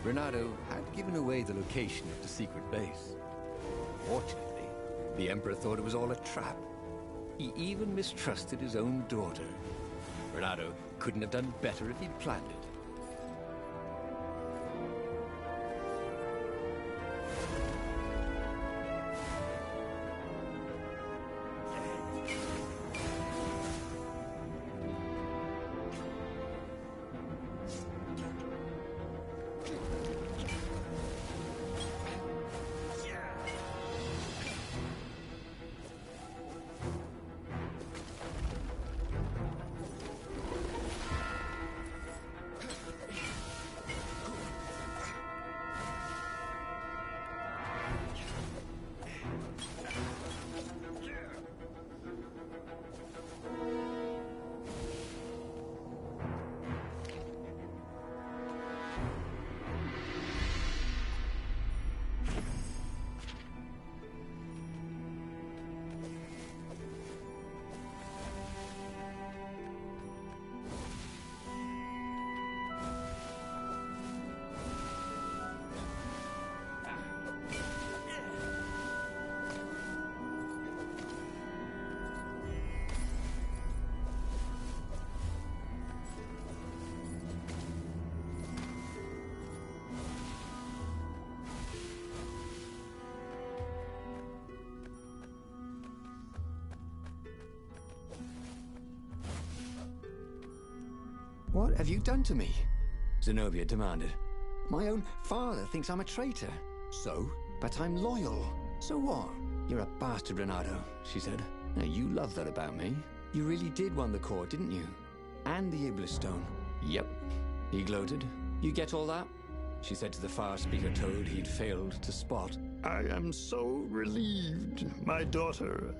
Renato had given away the location of the secret base. Fortunately, the Emperor thought it was all a trap. He even mistrusted his own daughter. Renato couldn't have done better if he'd planned it. What have you done to me? Zenobia demanded. My own father thinks I'm a traitor. So? But I'm loyal. So what? You're a bastard, Renato, she said. Now, you love that about me. You really did want the core, didn't you? And the Iblis stone. Yep. He gloated. You get all that? She said to the far speaker toad he'd failed to spot. I am so relieved, my daughter,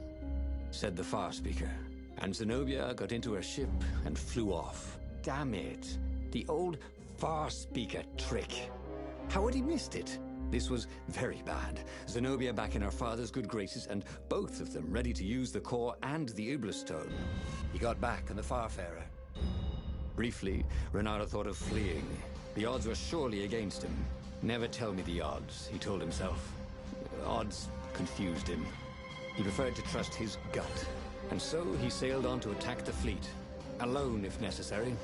said the far speaker. And Zenobia got into her ship and flew off. Damn it. The old far speaker trick. How had he missed it? This was very bad. Zenobia back in her father's good graces, and both of them ready to use the core and the Iblis stone. He got back on the Farfarer. Briefly, Renato thought of fleeing. The odds were surely against him. Never tell me the odds, he told himself. Odds confused him. He preferred to trust his gut. And so he sailed on to attack the fleet. Alone, if necessary.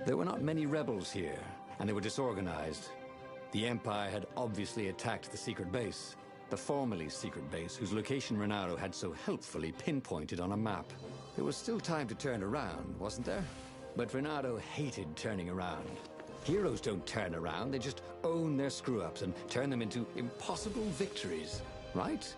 There were not many rebels here, and they were disorganized. The Empire had obviously attacked the secret base, the formerly secret base whose location Renato had so helpfully pinpointed on a map. There was still time to turn around, wasn't there? But Renato hated turning around. Heroes don't turn around, they just own their screw-ups and turn them into impossible victories, right?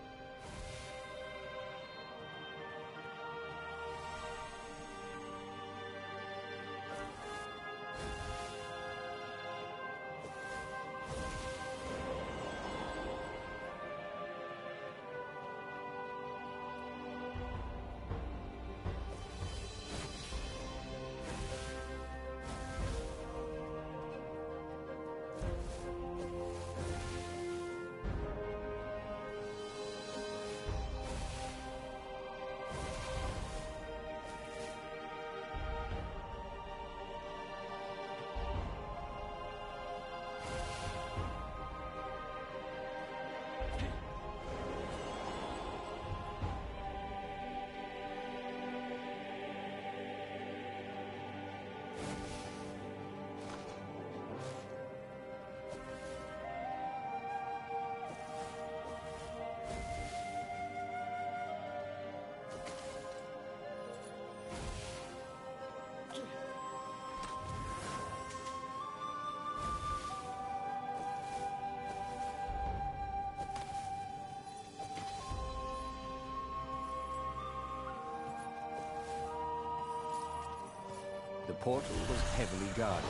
The portal was heavily guarded.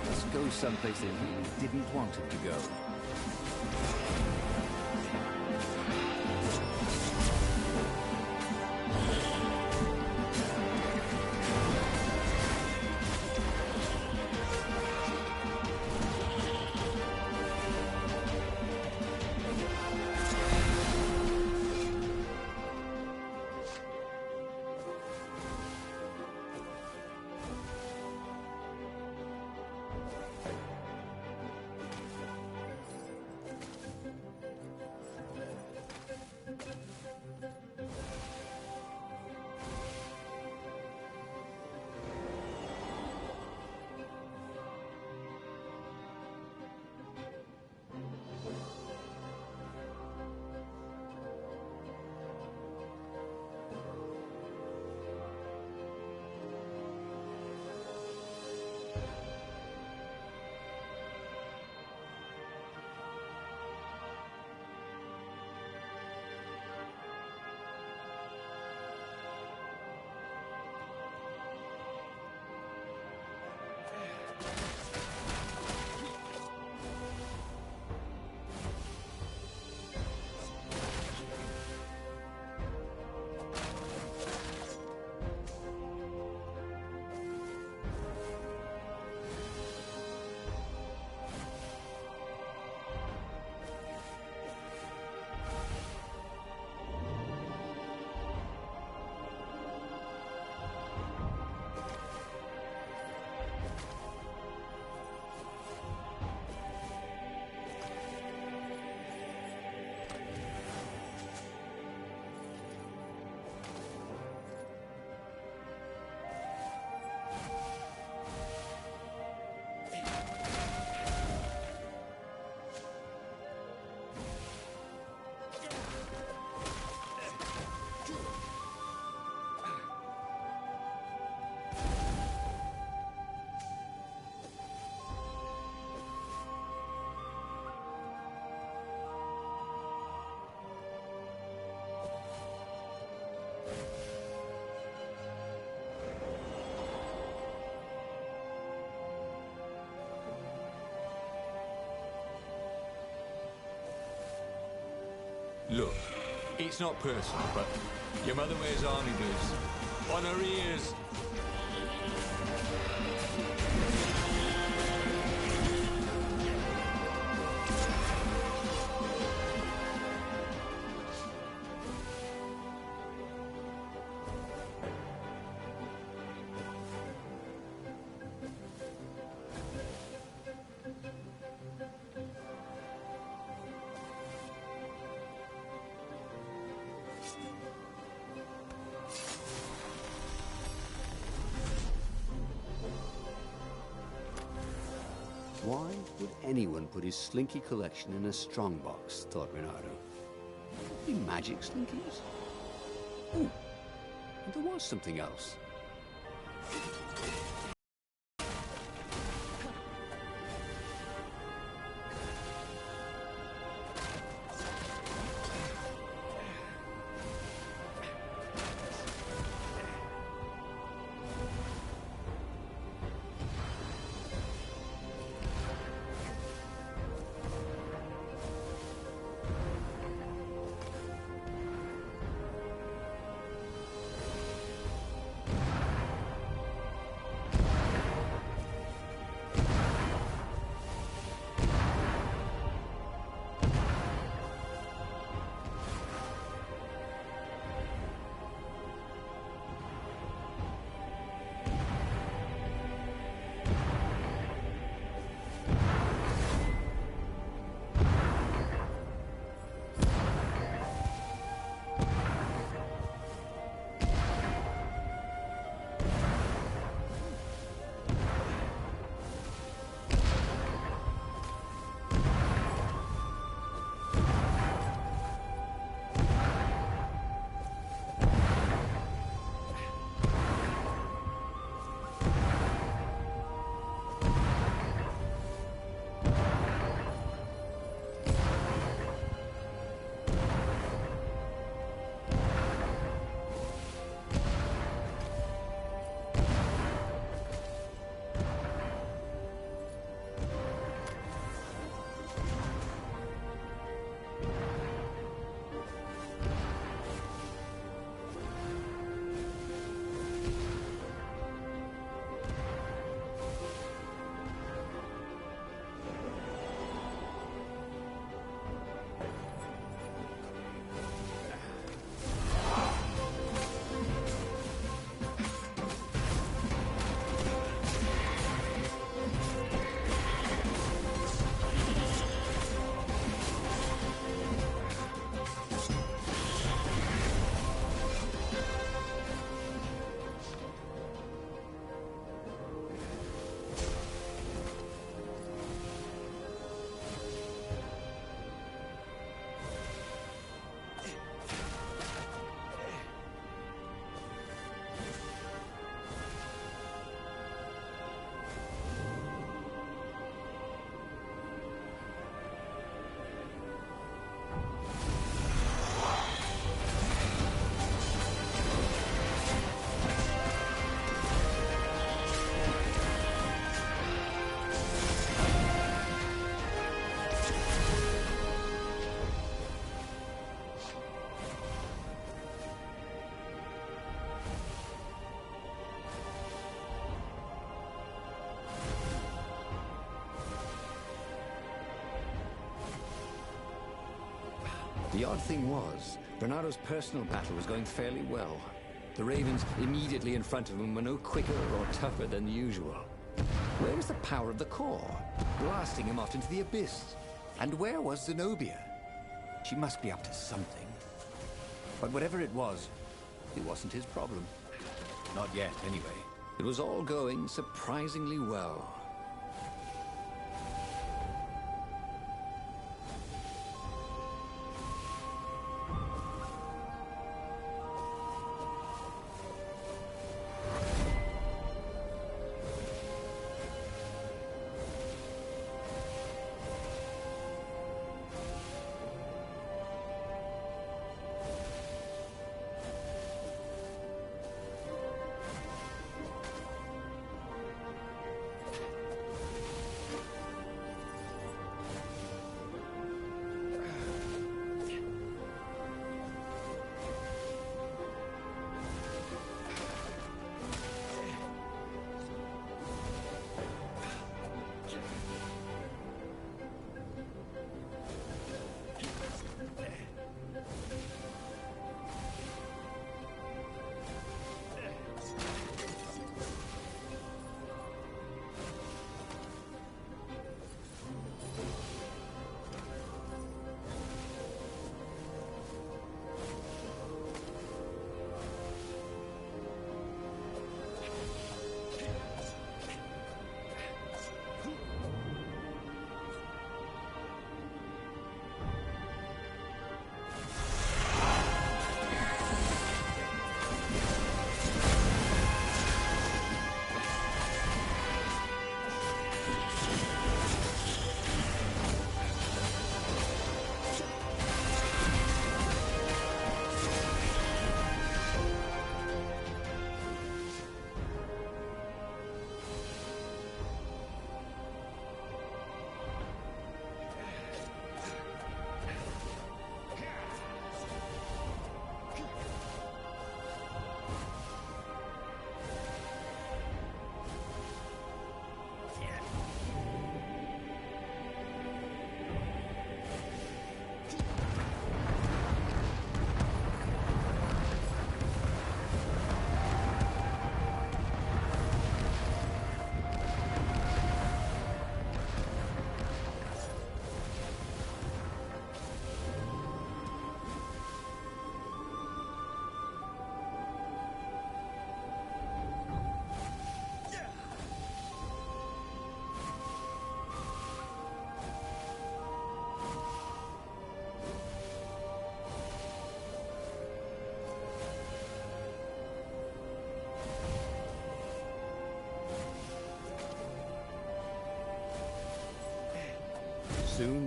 Let's go someplace they really didn't want him to go. Look, it's not personal, but your mother wears army boots. On her ears. Why would anyone put his slinky collection in a strongbox, thought Renato. Could it be magic slinkies? Ooh, and there was something else. The odd thing was, Bernardo's personal battle was going fairly well. The Ravens immediately in front of him were no quicker or tougher than usual. Where was the power of the core, blasting him off into the abyss? And where was Zenobia? She must be up to something. But whatever it wasn't his problem. Not yet, anyway. It was all going surprisingly well.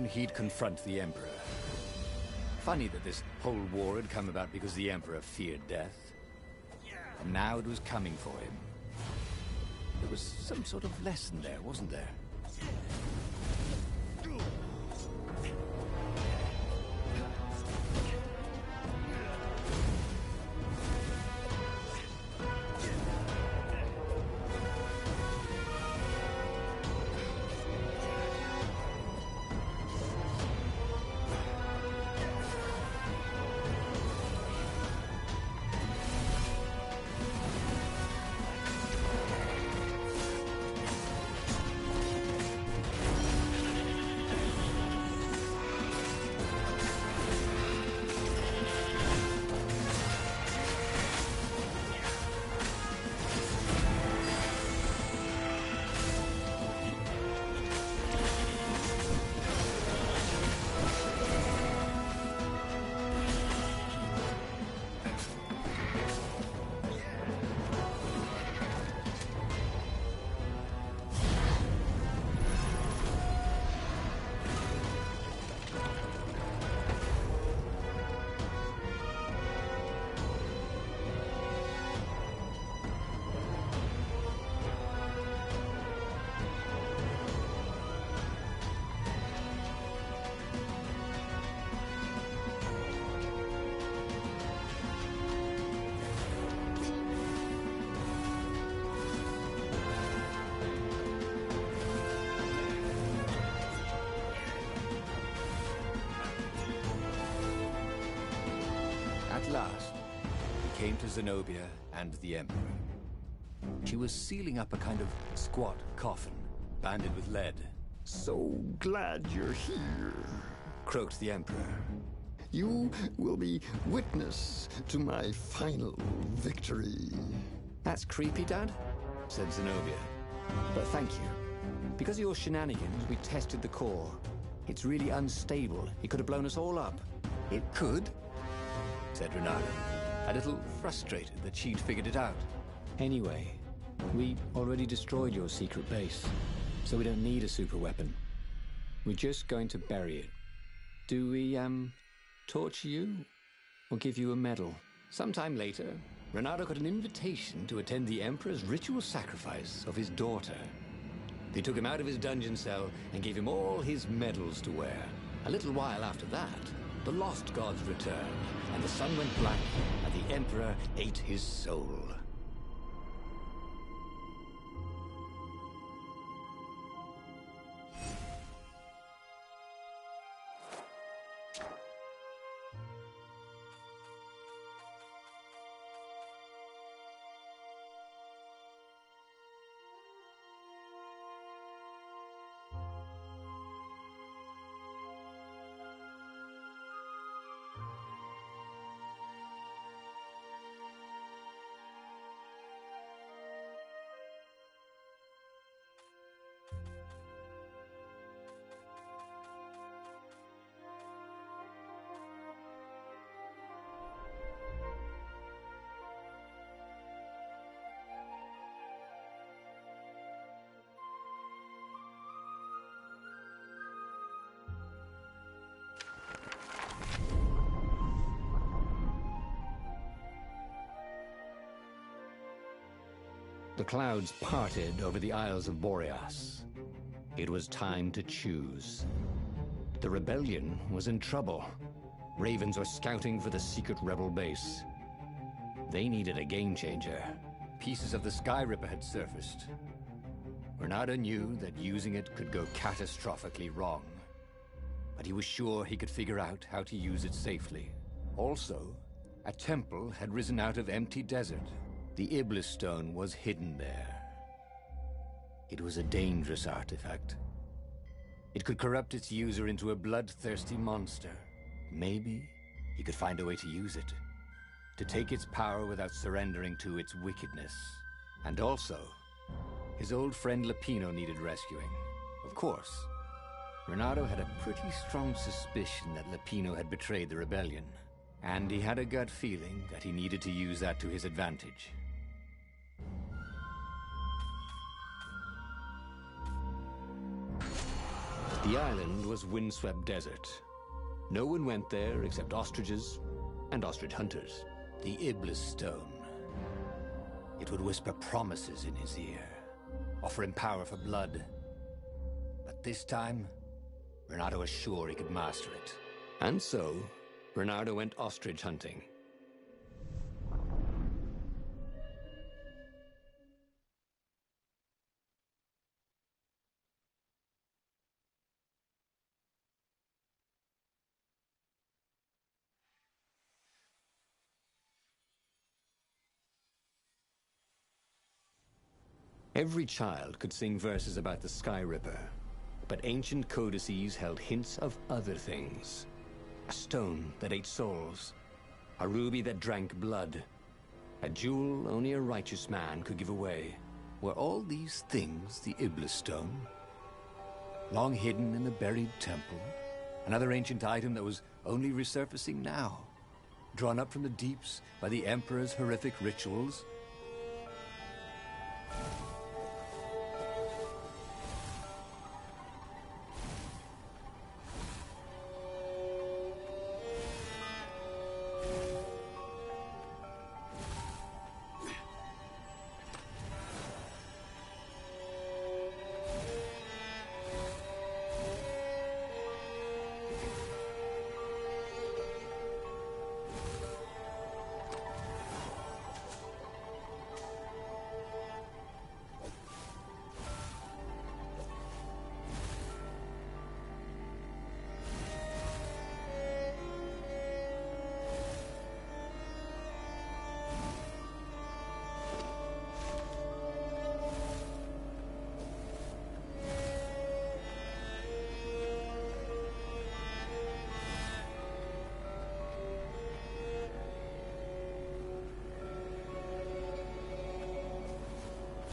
he'd confront the Emperor. Funny that this whole war had come about because the Emperor feared death. And now it was coming for him. There was some sort of lesson there, wasn't there? At last, he came to Zenobia and the Emperor. She was sealing up a kind of squat coffin, banded with lead. So glad you're here. Croaked the Emperor. You will be witness to my final victory. That's creepy, Dad, said Zenobia. But thank you. Because of your shenanigans, we tested the core. It's really unstable. It could have blown us all up. It could, said Renato, a little frustrated that she'd figured it out. Anyway, we already destroyed your secret base, so we don't need a super weapon. We're just going to bury it. Do we, torture you? Or give you a medal? Sometime later, Renato got an invitation to attend the Emperor's ritual sacrifice of his daughter. They took him out of his dungeon cell and gave him all his medals to wear. A little while after that, the lost gods returned, and the sun went black, and the Emperor ate his soul. The clouds parted over the Isles of Boreas. It was time to choose. The rebellion was in trouble. Ravens were scouting for the secret rebel base. They needed a game changer. Pieces of the Sky Ripper had surfaced. Renato knew that using it could go catastrophically wrong. But he was sure he could figure out how to use it safely. Also, a temple had risen out of empty desert. The Iblis stone was hidden there. It was a dangerous artifact. It could corrupt its user into a bloodthirsty monster. Maybe he could find a way to use it, to take its power without surrendering to its wickedness. And also, his old friend Lupino needed rescuing. Of course, Renato had a pretty strong suspicion that Lupino had betrayed the rebellion, and he had a gut feeling that he needed to use that to his advantage. The island was windswept desert. No one went there except ostriches and ostrich hunters. The Iblis Stone. It would whisper promises in his ear, offer him power for blood. But this time, Bernardo was sure he could master it. And so, Bernardo went ostrich hunting. Every child could sing verses about the Sky Ripper, but ancient codices held hints of other things. A stone that ate souls, a ruby that drank blood, a jewel only a righteous man could give away. Were all these things the Iblis Stone? Long hidden in the buried temple? Another ancient item that was only resurfacing now? Drawn up from the deeps by the Emperor's horrific rituals?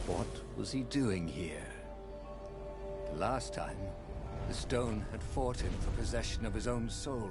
What was he doing here? The last time, the stone had fought him for possession of his own soul.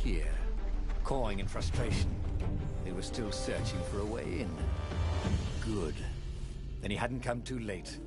Here, cawing in frustration. They were still searching for a way in. Good. Then he hadn't come too late.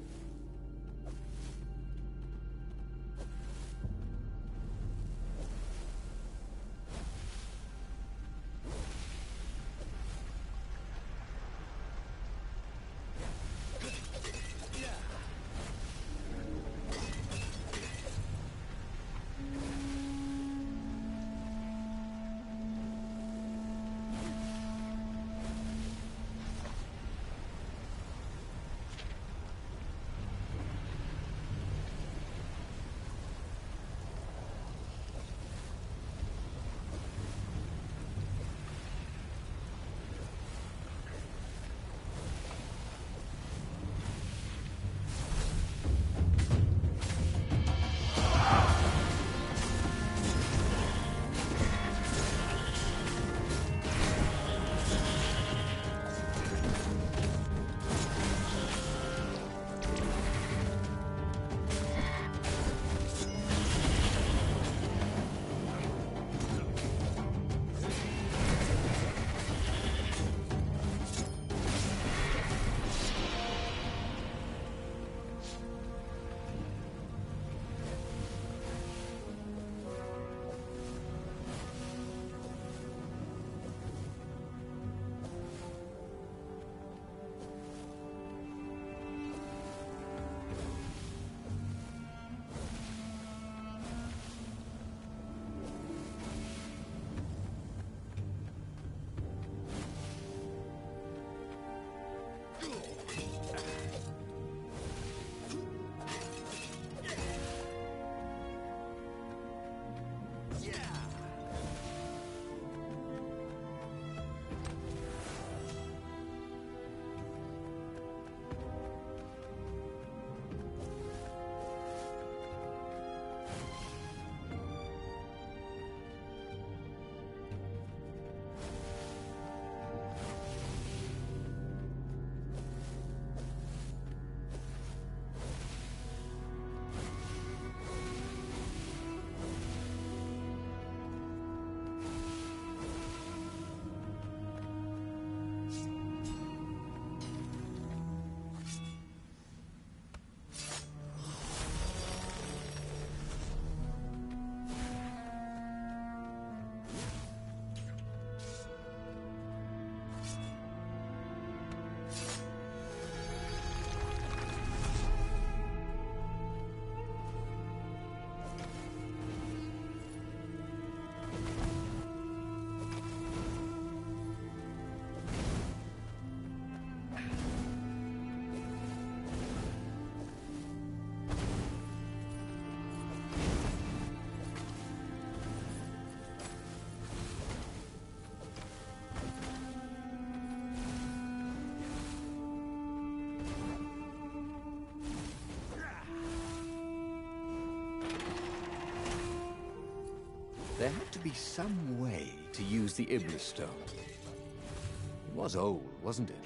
There had to be some way to use the Iblis stone. It was old, wasn't it?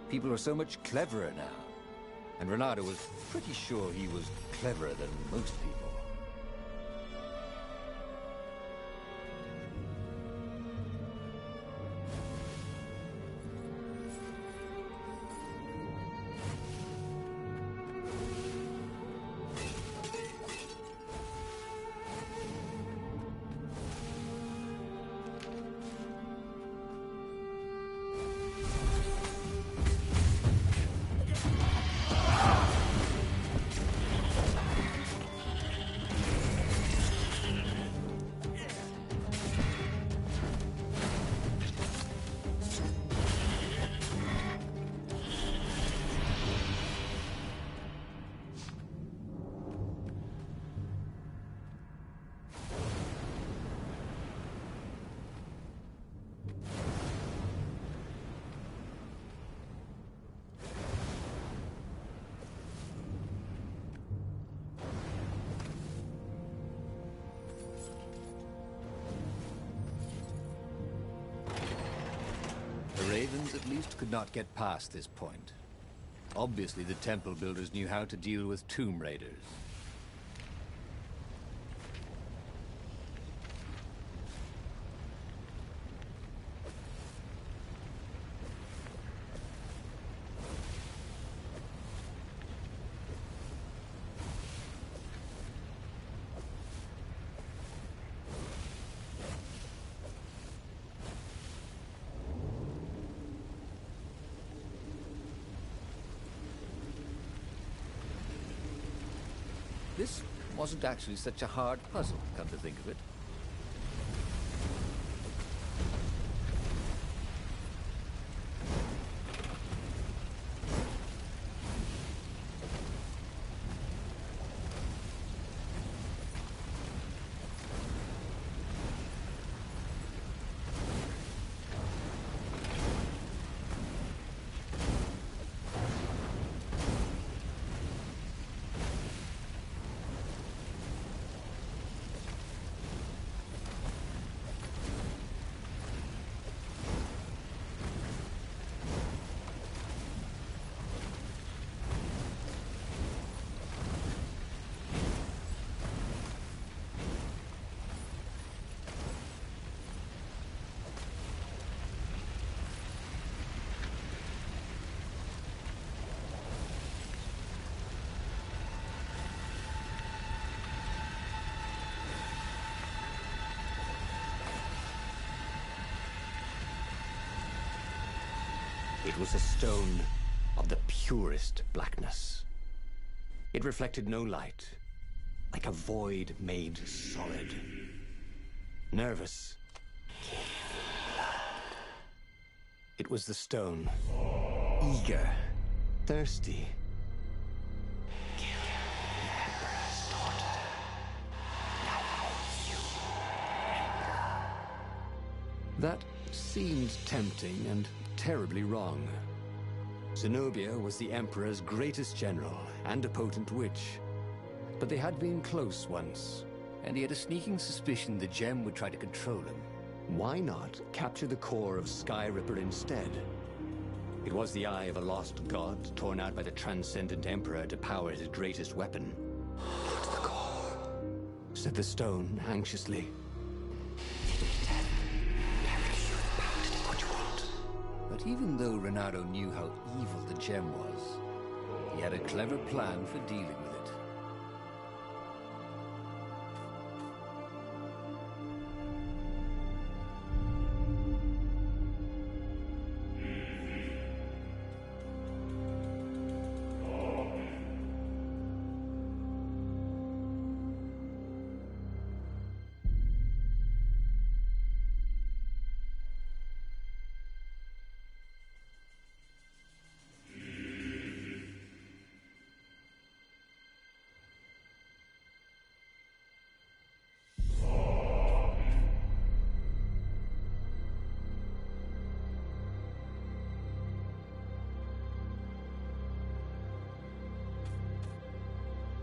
People are so much cleverer now. And Renato was pretty sure he was cleverer than most people. The Ravens at least could not get past this point. Obviously, the temple builders knew how to deal with tomb raiders. This wasn't actually such a hard puzzle, come to think of it. It was a stone of the purest blackness. It reflected no light, like a void made solid. Nervous. It was the stone. Eager. Thirsty. That seemed tempting and terribly wrong. Zenobia was the Emperor's greatest general and a potent witch. But they had been close once, and he had a sneaking suspicion the gem would try to control him. Why not capture the core of Sky Ripper instead? It was the eye of a lost god torn out by the transcendent Emperor to power his greatest weapon. Look to the core, said the stone anxiously. But even though Renato knew how evil the gem was, he had a clever plan for dealing with it.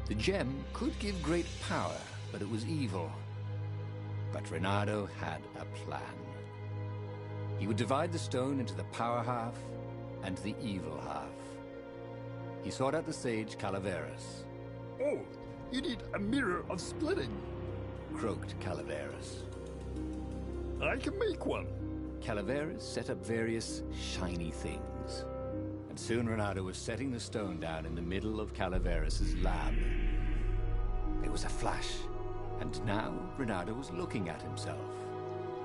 The gem could give great power, but it was evil. But Reynardo had a plan. He would divide the stone into the power half and the evil half. He sought out the sage Calaveras. Oh, you need a mirror of splitting. Croaked Calaveras. I can make one. Calaveras set up various shiny things. And soon Reynardo was setting the stone down in the middle of Calaveras' lab. There was a flash, and now Reynardo was looking at himself.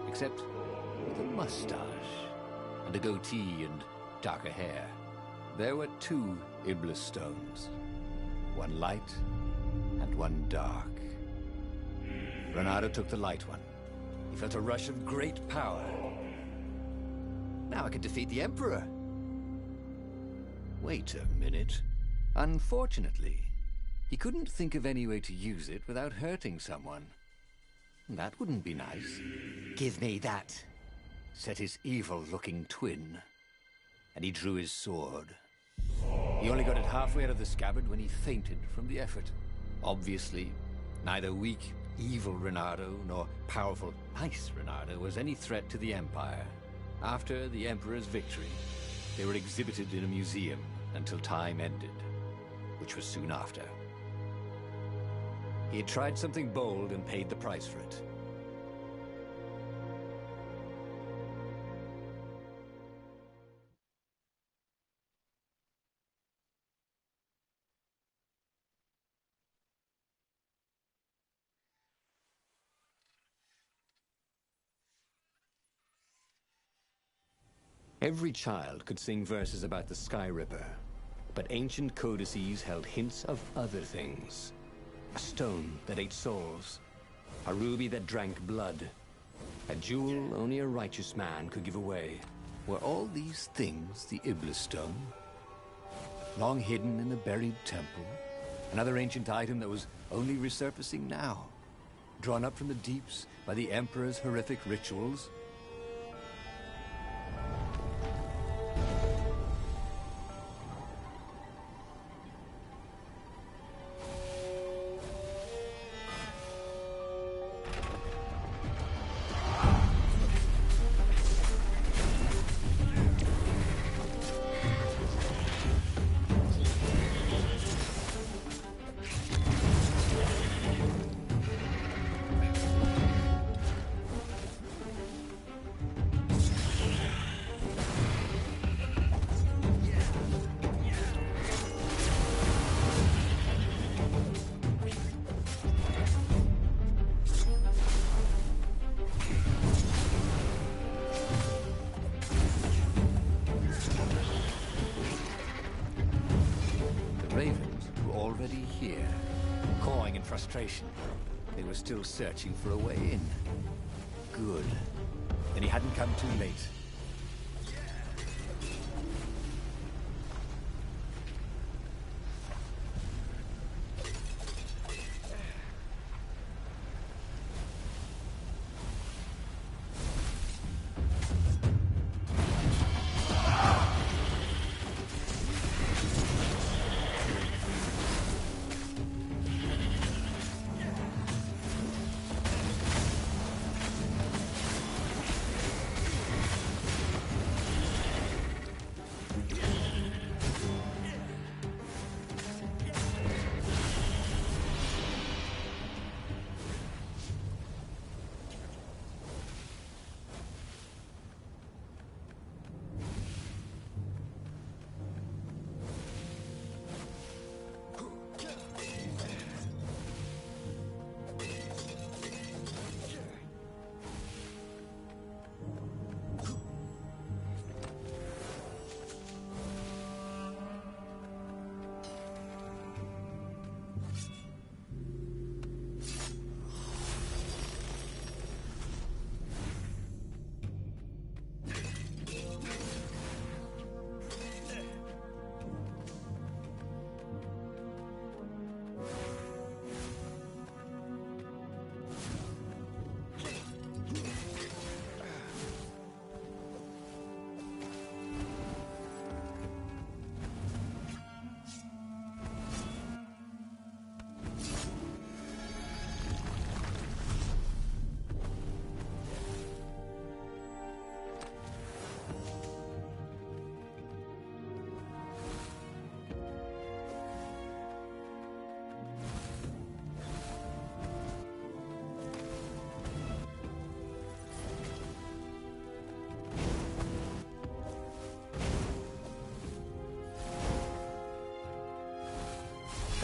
Except with a mustache, and a goatee and darker hair. There were two Iblis stones. One light, and one dark. Reynardo took the light one. He felt a rush of great power. Now I could defeat the Emperor. Wait a minute. Unfortunately, he couldn't think of any way to use it without hurting someone. That wouldn't be nice. Give me that, said his evil-looking twin. And he drew his sword. He only got it halfway out of the scabbard when he fainted from the effort. Obviously, neither weak, evil Reynardo nor powerful, nice Reynardo was any threat to the Empire. After the Emperor's victory, they were exhibited in a museum until time ended, which was soon after. He had tried something bold and paid the price for it. Every child could sing verses about the Sky Ripper, but ancient codices held hints of other things. A stone that ate souls, a ruby that drank blood, a jewel only a righteous man could give away. Were all these things the Iblis stone? Long hidden in a buried temple? Another ancient item that was only resurfacing now? Drawn up from the deeps by the Emperor's horrific rituals? They were still searching for a way in. Good. Then he hadn't come too late.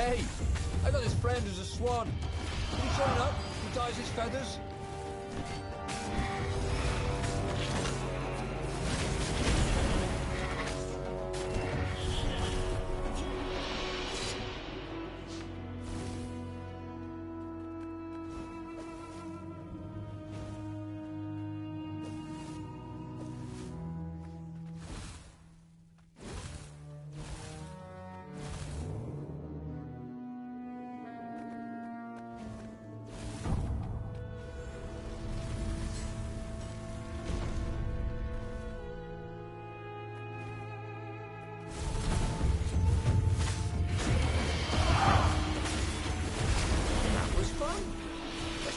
Hey, I got this friend who's a swan. Can you join up? He dyes his feathers.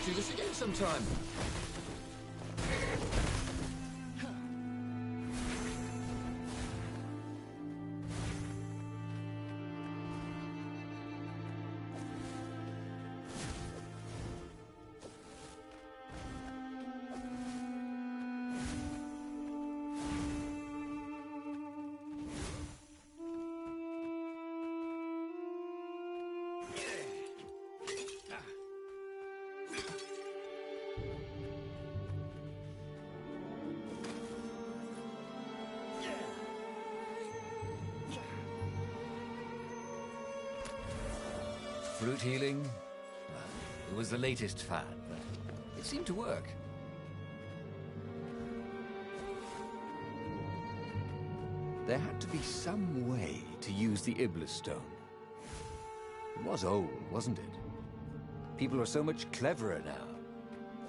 Do this again sometime. Fruit healing? Well, it was the latest fad, but it seemed to work. There had to be some way to use the Iblis stone. It was old, wasn't it? People are so much cleverer now.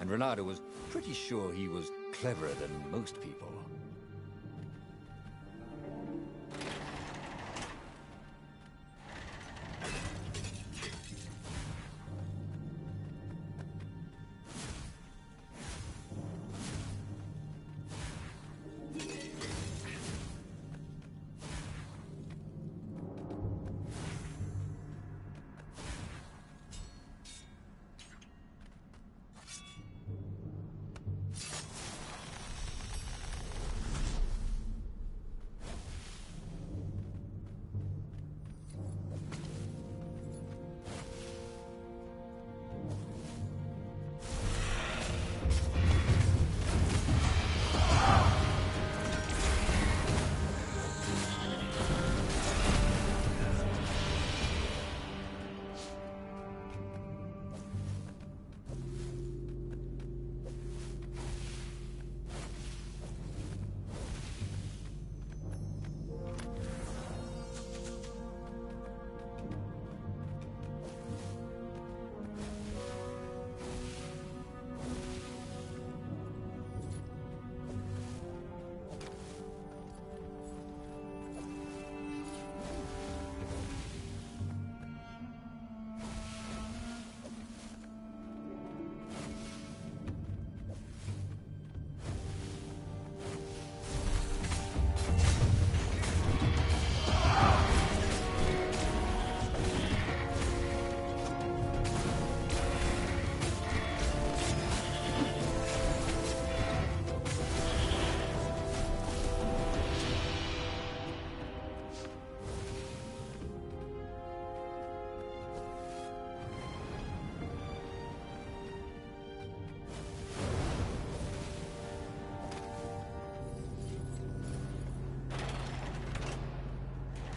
And Renato was pretty sure he was cleverer than most people.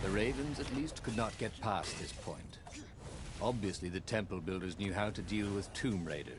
The Ravens, at least, could not get past this point. Obviously, the temple builders knew how to deal with tomb raiders.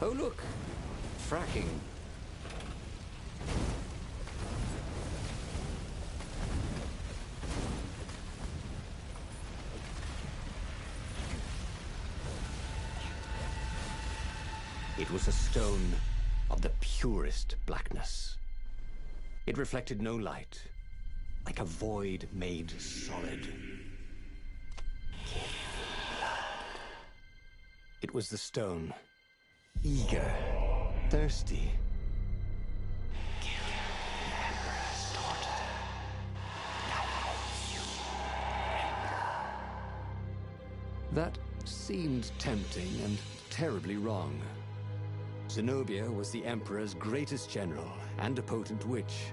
Oh, look! Fracking. It was a stone of the purest blackness. It reflected no light, like a void made solid. It was the stone. Eager, thirsty. Kill the Emperor's daughter. That seemed tempting and terribly wrong. Zenobia was the Emperor's greatest general and a potent witch.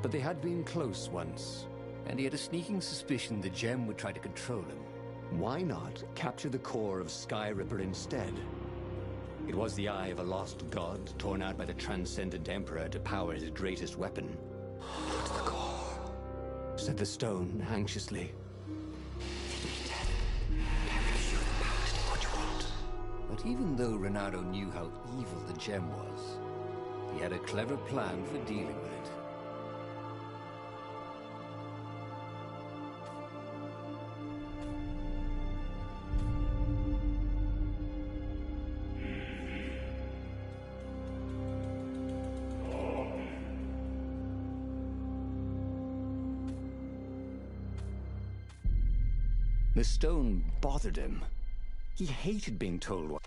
But they had been close once, and he had a sneaking suspicion the gem would try to control him. Why not capture the core of Sky Ripper instead? It was the eye of a lost god, torn out by the transcendent Emperor to power his greatest weapon. "Not the core," said the stone anxiously. But even though Renato knew how evil the gem was, he had a clever plan for dealing with it. The stone bothered him. He hated being told what.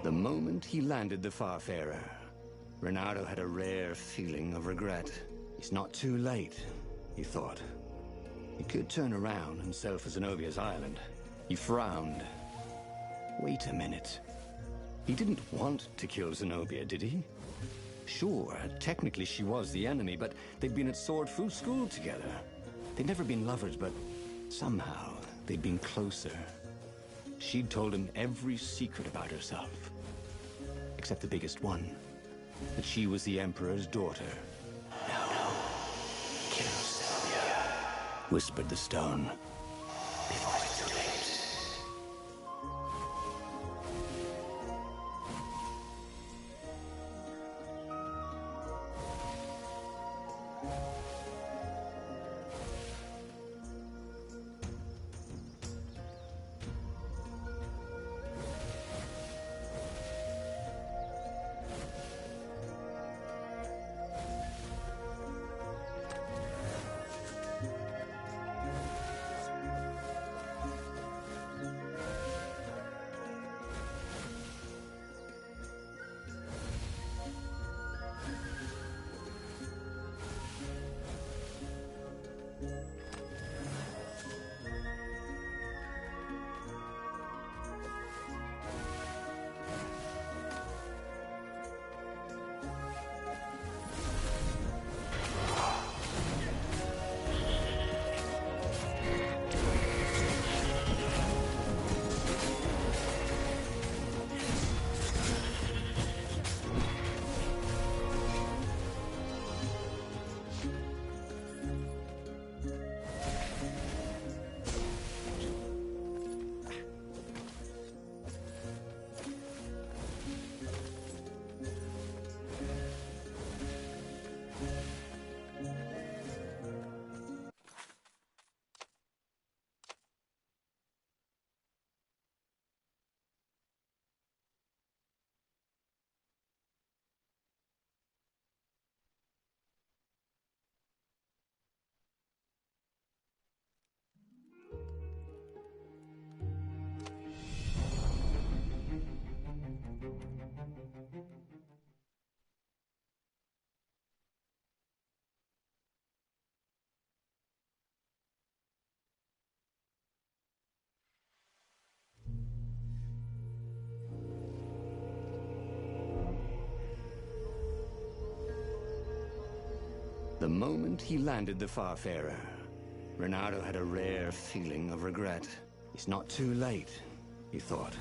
The moment he landed the Farfarer, Renato had a rare feeling of regret. It's not too late, he thought. He could turn around and sail for Zenobia's island. He frowned. Wait a minute. He didn't want to kill Zenobia, did he? Sure, technically she was the enemy, but they'd been at Sword Fu school together. They'd never been lovers, but somehow they'd been closer. She'd told him every secret about herself. Except the biggest one. That she was the Emperor's daughter. No. Kill Zenobia, whispered the stone. Before it's too late. The moment he landed the Farfarer, Renato had a rare feeling of regret. It's not too late, he thought.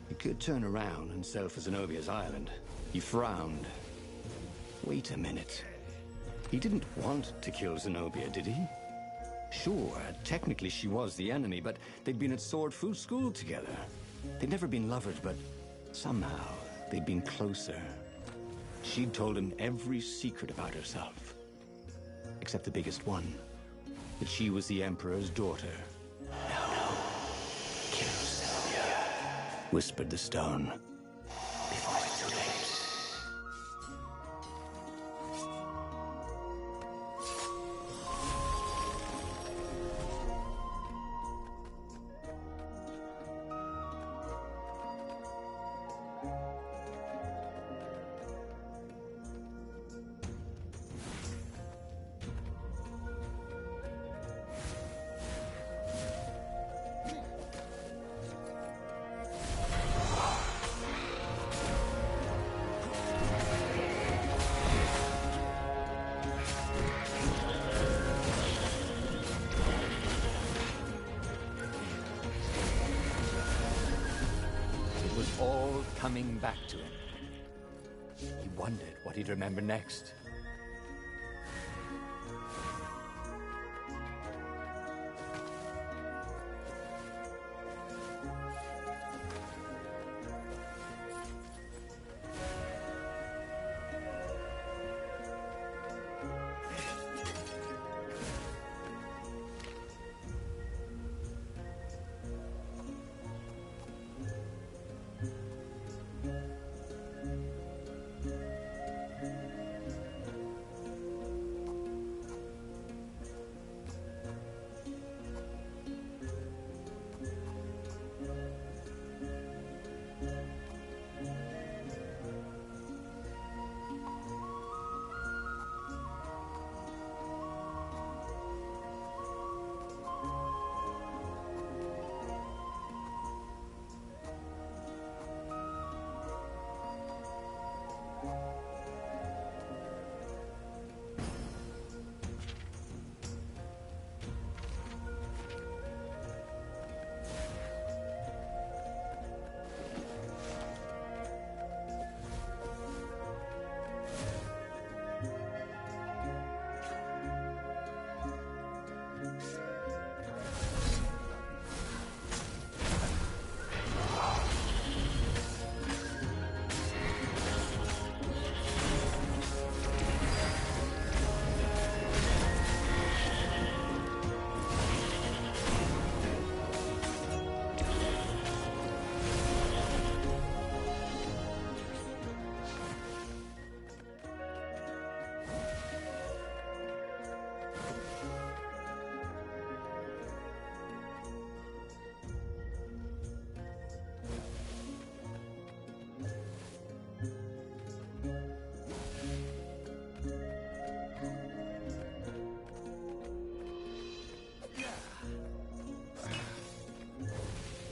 He could turn around and sail for Zenobia's island. He frowned. Wait a minute. He didn't want to kill Zenobia, did he? Sure, technically she was the enemy, but they'd been at sword fu school together. They'd never been lovers, but somehow they'd been closer. She'd told him every secret about herself. Except the biggest one. That she was the Emperor's daughter. No. Kill Sylvia, whispered the stone. Before it's too late. All coming back to him. He wondered what he'd remember next.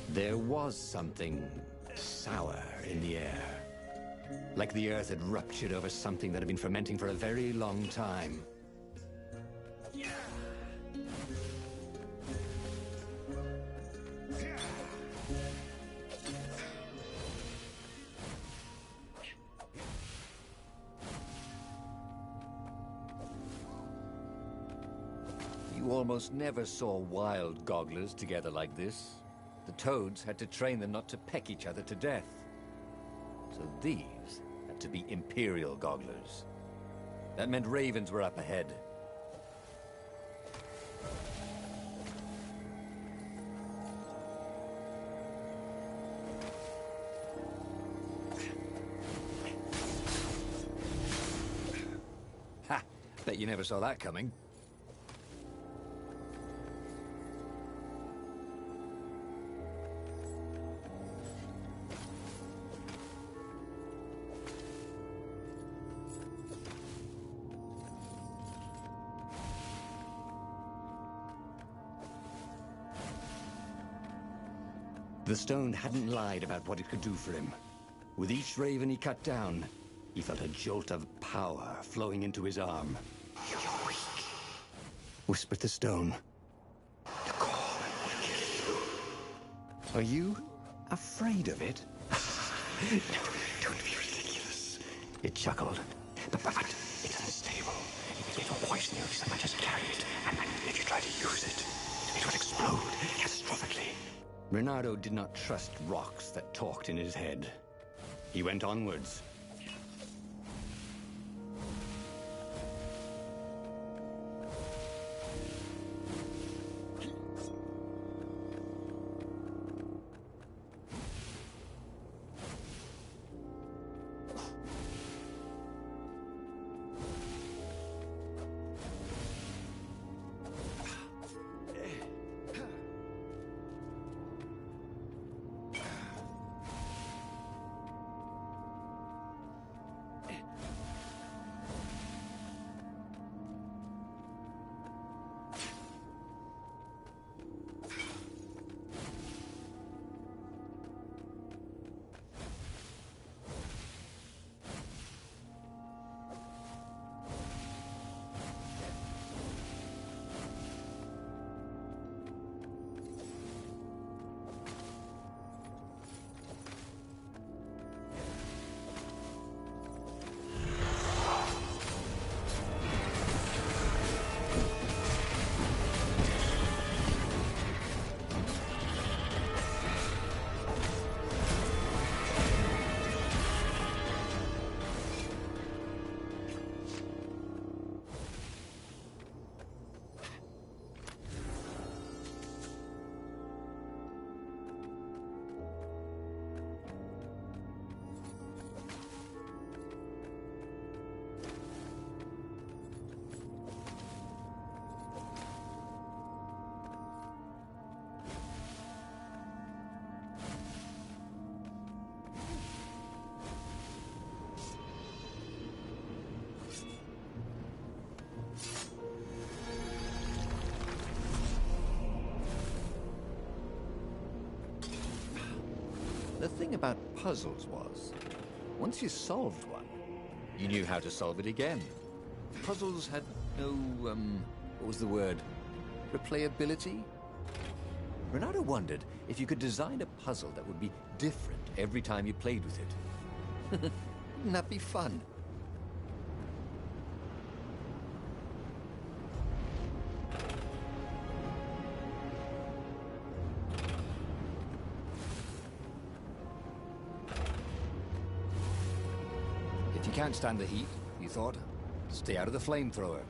There was something sour in the air. Like the earth had ruptured over something that had been fermenting for a very long time. You almost never saw wild gogglers together like this. The toads had to train them not to peck each other to death. So these had to be Imperial gogglers. That meant ravens were up ahead. Ha! Bet you never saw that coming. The stone hadn't lied about what it could do for him. With each raven he cut down, he felt a jolt of power flowing into his arm. "You're weak," whispered the stone. "The core will kill you." "Are you afraid of it?" "No, don't be ridiculous," it chuckled. But it's unstable. It will poison you if so much as carry it. And if you try try to use it, it will explode catastrophically. Bernardo did not trust rocks that talked in his head. He went onwards. The thing about puzzles was, once you solved one, you knew how to solve it again. Puzzles had no, what was the word? Replayability? Renato wondered if you could design a puzzle that would be different every time you played with it. Wouldn't that be fun? If you can't stand the heat, you thought, stay out of the flamethrower.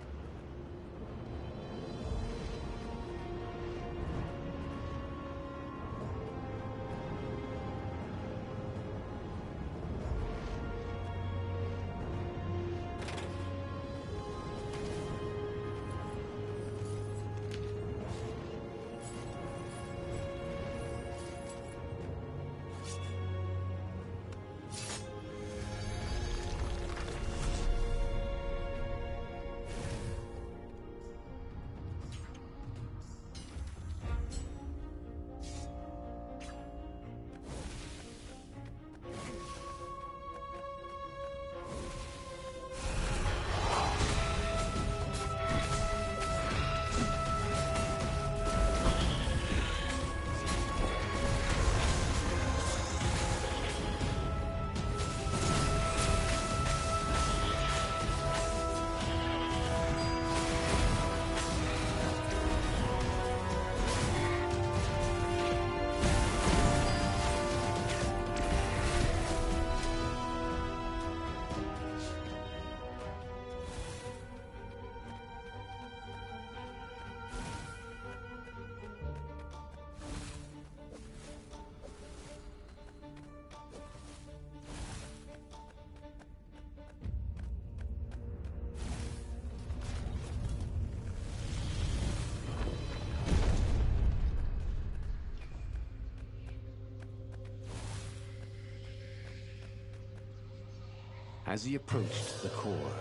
As he approached the core,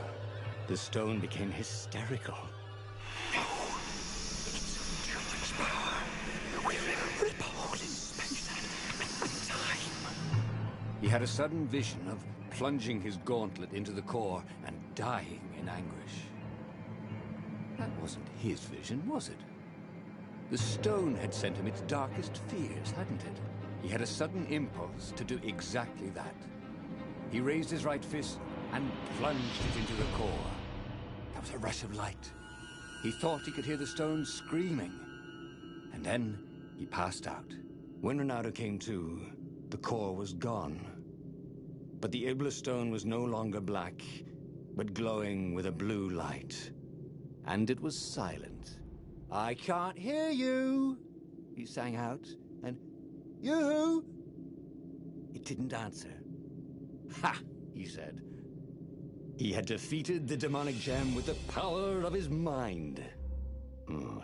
the stone became hysterical. He had a sudden vision of plunging his gauntlet into the core and dying in anguish. That wasn't his vision, was it? The stone had sent him its darkest fears, hadn't it? He had a sudden impulse to do exactly that. He raised his right fist and plunged it into the core. There was a rush of light. He thought he could hear the stone screaming. And then he passed out. When Renato came to, the core was gone. But the Iblis stone was no longer black, but glowing with a blue light. And it was silent. "I can't hear you," he sang out, and "You?" It didn't answer. "Ha!" he said. He had defeated the demonic gem with the power of his mind.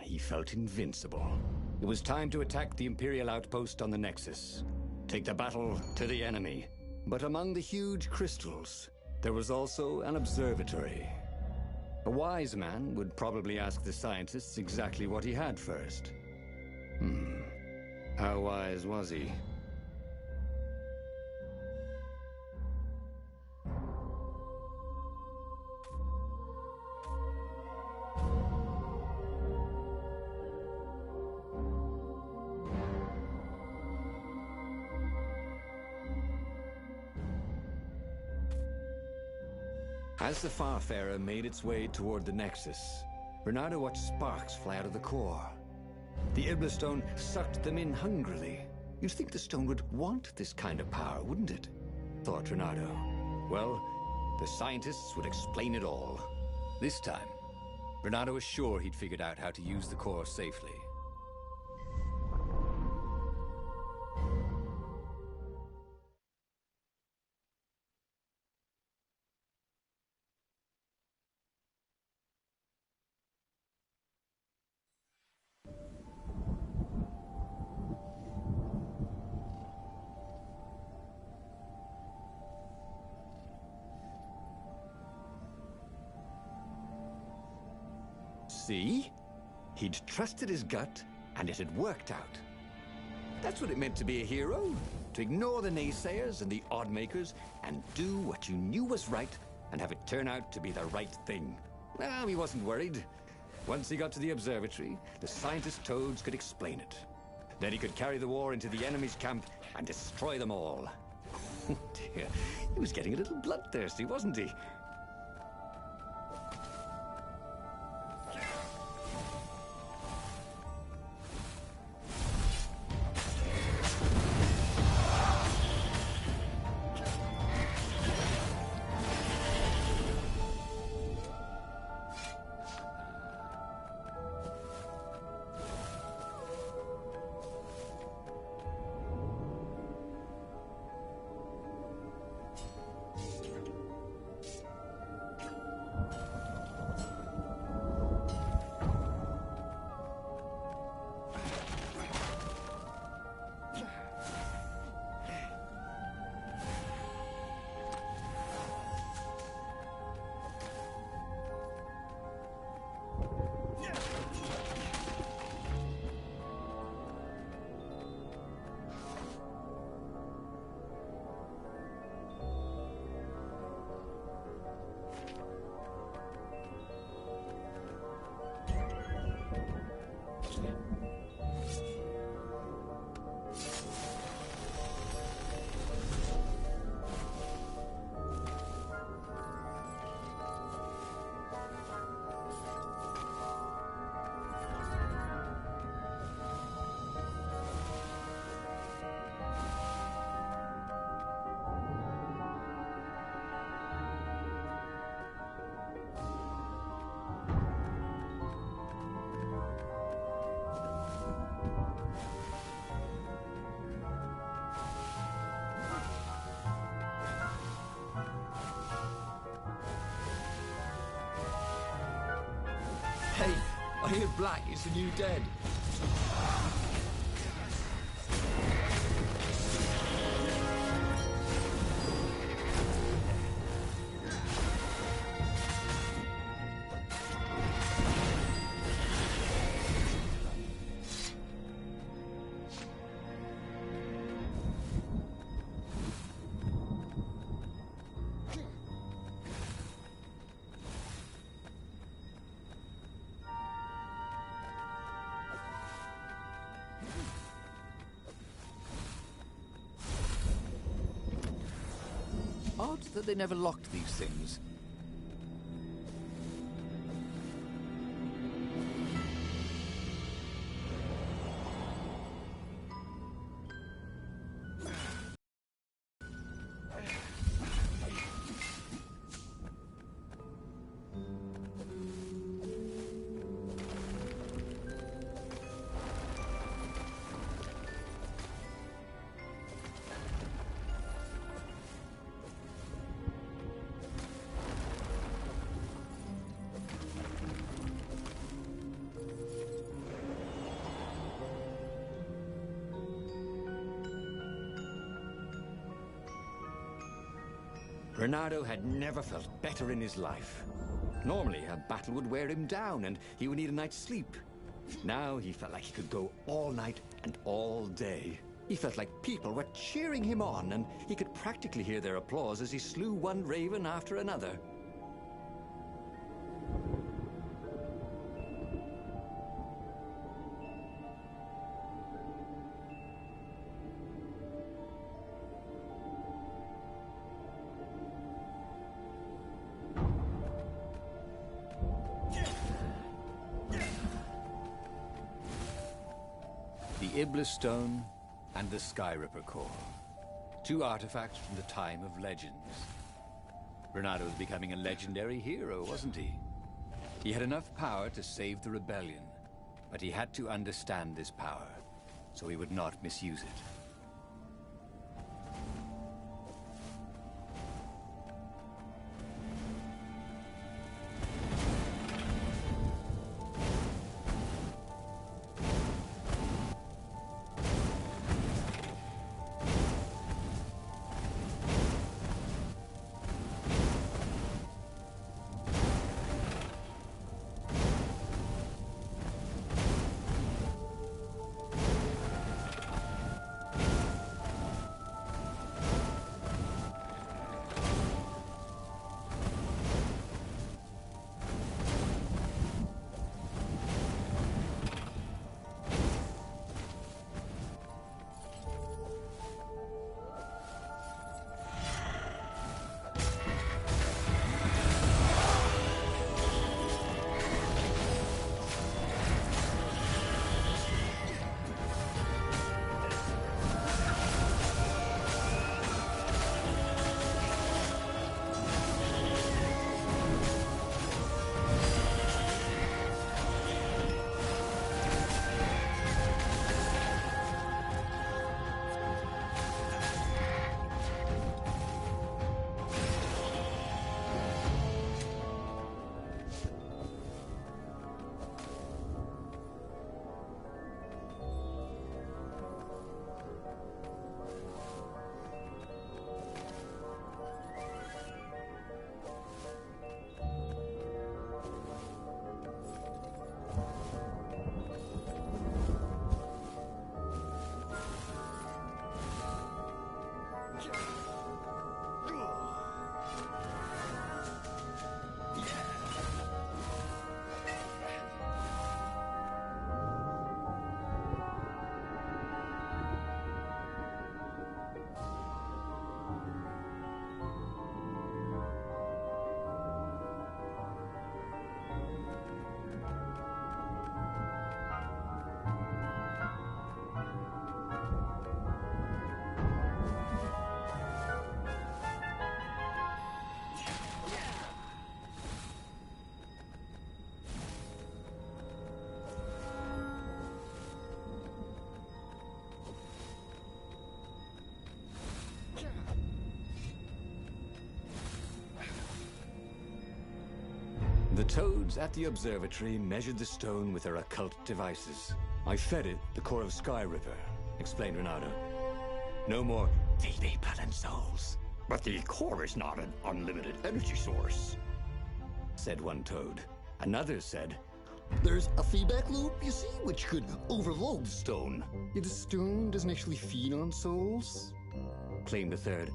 He felt invincible. It was time to attack the Imperial outpost on the Nexus. Take the battle to the enemy. But among the huge crystals, there was also an observatory. A wise man would probably ask the scientists exactly what he had first. How wise was he? As the Farfarer made its way toward the Nexus, Renato watched sparks fly out of the core. The Iblis stone sucked them in hungrily. You'd think the stone would want this kind of power, wouldn't it? Thought Renato. Well, the scientists would explain it all. This time, Renato was sure he'd figured out how to use the core safely. See? He'd trusted his gut, and it had worked out. That's what it meant to be a hero. To ignore the naysayers and the oddmakers, and do what you knew was right, and have it turn out to be the right thing. Well, he wasn't worried. Once he got to the observatory, the scientist toads could explain it. Then he could carry the war into the enemy's camp and destroy them all. Oh dear, he was getting a little bloodthirsty, wasn't he? Hey, I hear black is the new dead. Odd that they never locked these things. Renato had never felt better in his life. Normally, a battle would wear him down and he would need a night's sleep. Now he felt like he could go all night and all day. He felt like people were cheering him on, and he could practically hear their applause as he slew one raven after another. The Iblis Stone and the Sky Ripper Core. Two artifacts from the time of legends. Renato was becoming a legendary hero, wasn't he? He had enough power to save the rebellion, but he had to understand this power, so he would not misuse it. The toads at the observatory measured the stone with their occult devices. I fed it the core of Sky Ripper, explained Renato. No more feed blood and souls. But the core is not an unlimited energy source, said one toad. Another said, there's a feedback loop, you see, which could overload the stone. The stone doesn't actually feed on souls, claimed the third.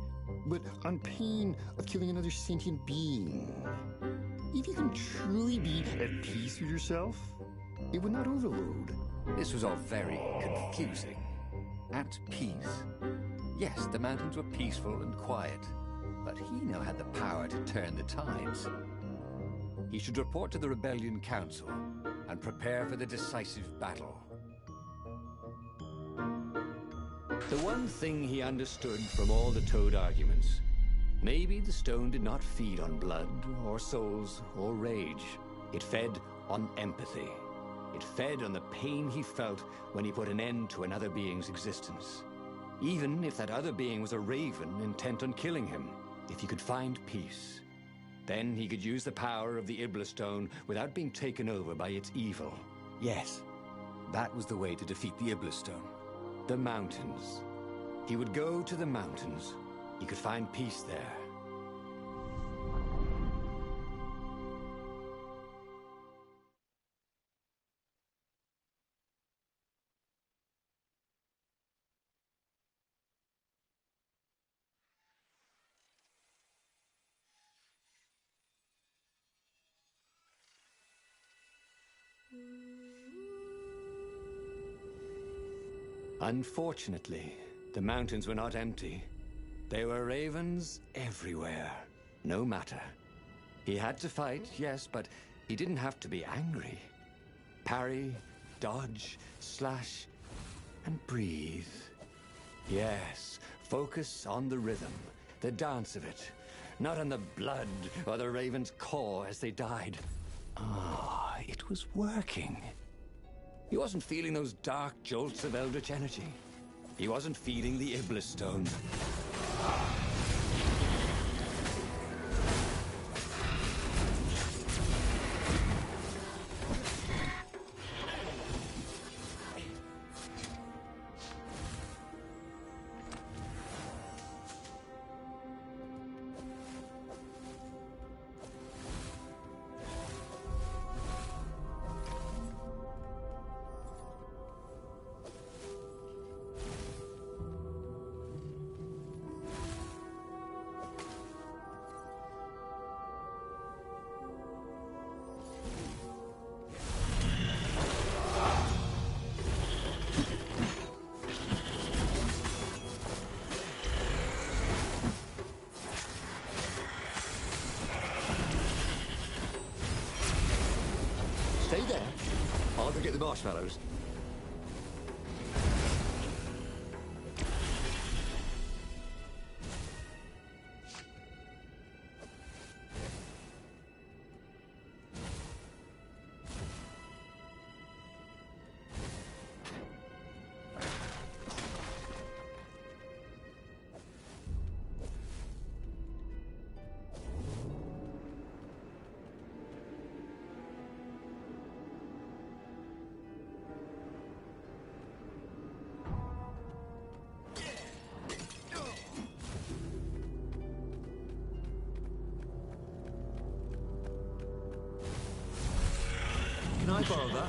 but on pain of killing another sentient being. If you can truly be at peace with yourself, it would not overload. This was all very confusing. At peace. Yes, the mountains were peaceful and quiet, but he now had the power to turn the tides. He should report to the Rebellion Council and prepare for the decisive battle. The one thing he understood from all the Toad arguments, maybe the stone did not feed on blood or souls or rage. It fed on empathy. It fed on the pain he felt when he put an end to another being's existence. Even if that other being was a raven intent on killing him, if he could find peace, then he could use the power of the Iblis Stone without being taken over by its evil. Yes, that was the way to defeat the Iblis Stone. The mountains. He would go to the mountains. He could find peace there. Unfortunately, the mountains were not empty. There were ravens everywhere, no matter. He had to fight, yes, but he didn't have to be angry. Parry, dodge, slash, and breathe. Yes, focus on the rhythm, the dance of it, not on the blood or the raven's core as they died. Ah, it was working. He wasn't feeling those dark jolts of eldritch energy. He wasn't feeling the Iblis stone. Stay there. I'll go get the marshmallows. Can I borrow that?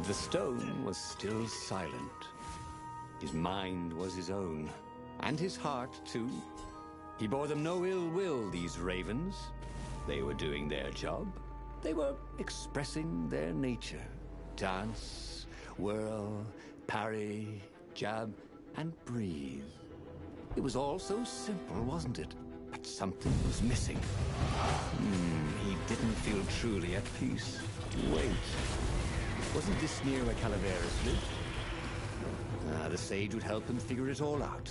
The stone was still silent. His mind was his own, and his heart too. He bore them no ill will, these ravens. They were doing their job. They were expressing their nature. Dance, whirl, parry, jab, and breathe. It was all so simple, wasn't it? But something was missing. He didn't feel truly at peace. Wait. Wasn't this near where Calaveras lived? The sage would help him figure it all out.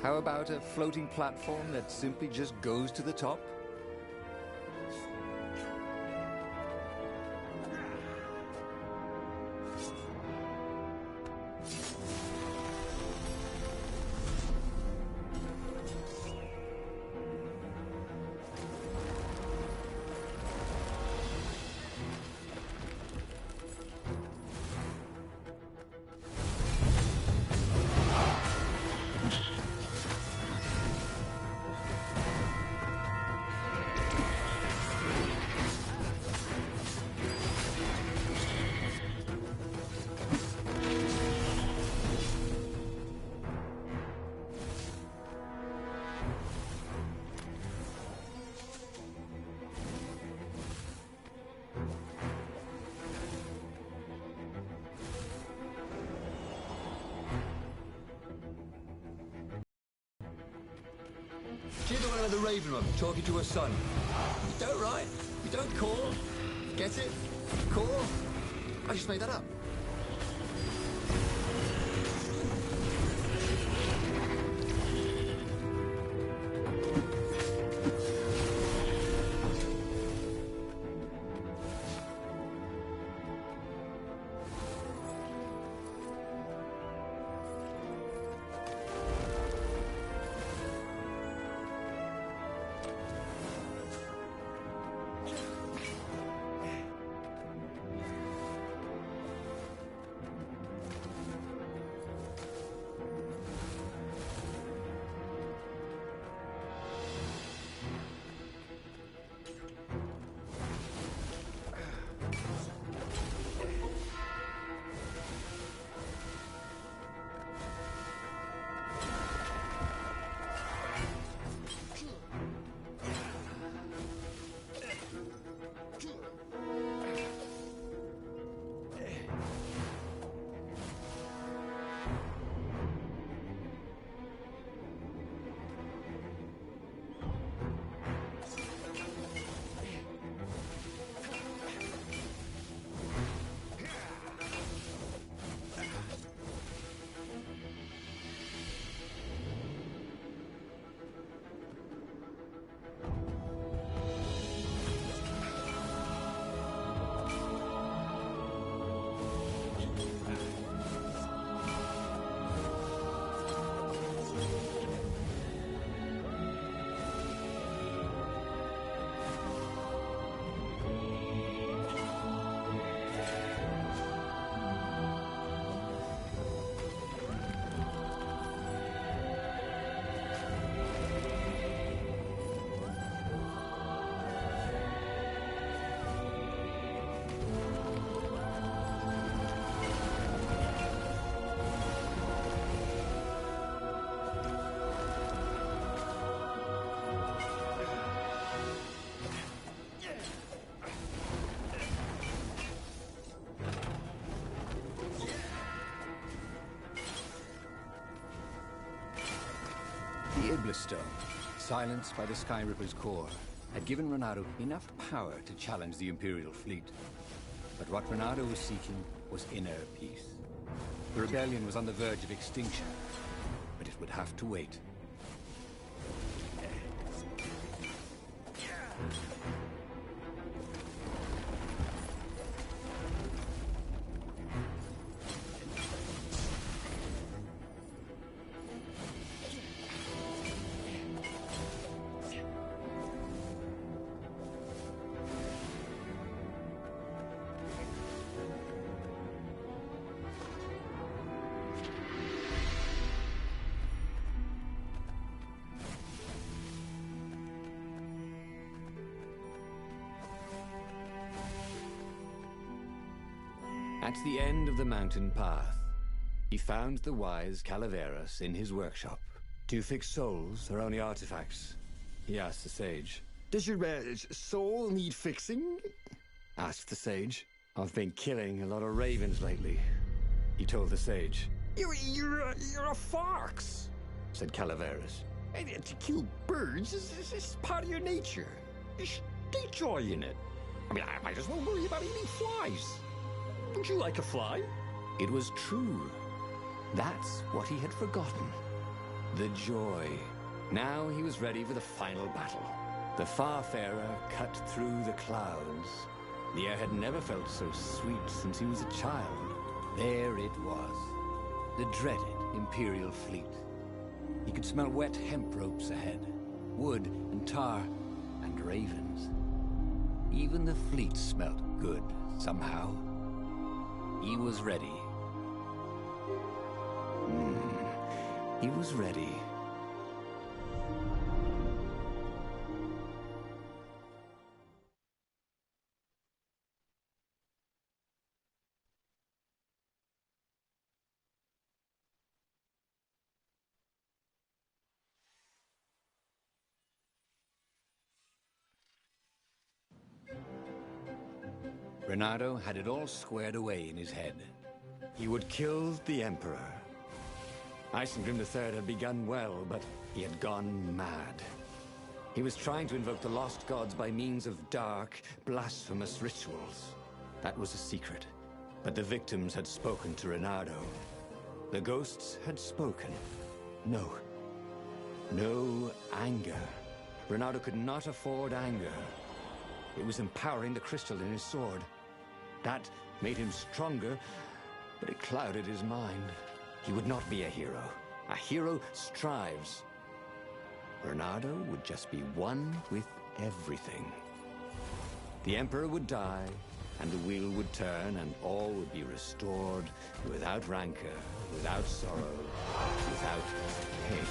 How about a floating platform that simply just goes to the top? She's the one about the Raven one, talking to her son. You don't write, you don't call. Get it? Call? I just made that up. The Iblis Stone, silenced by the Sky Ripper's core, had given Renato enough power to challenge the Imperial fleet. But what Renato was seeking was inner peace. The rebellion was on the verge of extinction, but it would have to wait. At the end of the mountain path, he found the wise Calaveras in his workshop. "Do you fix souls or only artifacts?" he asked the sage. Does your soul need fixing? Asked the sage. "I've been killing a lot of ravens lately," he told the sage. You're a fox, said Calaveras. To kill birds is part of your nature. You should take joy in it. I mean, I might as well worry about eating flies. Don't you like a fly? It was true. That's what he had forgotten. The joy. Now he was ready for the final battle. The Farfarer cut through the clouds. The air had never felt so sweet since he was a child. There it was. The dreaded Imperial fleet. He could smell wet hemp ropes ahead, wood and tar, and ravens. Even the fleet smelt good, somehow. He was ready. He was ready. Bernardo had it all squared away in his head. He would kill the Emperor. Isengrim III had begun well, but he had gone mad. He was trying to invoke the lost gods by means of dark, blasphemous rituals. That was a secret. But the victims had spoken to Renardo. The ghosts had spoken. No. No anger. Renardo could not afford anger. It was empowering the crystal in his sword. That made him stronger, but it clouded his mind. He would not be a hero. A hero strives. Bernardo would just be one with everything. The Emperor would die, and the wheel would turn, and all would be restored without rancor, without sorrow, without pain.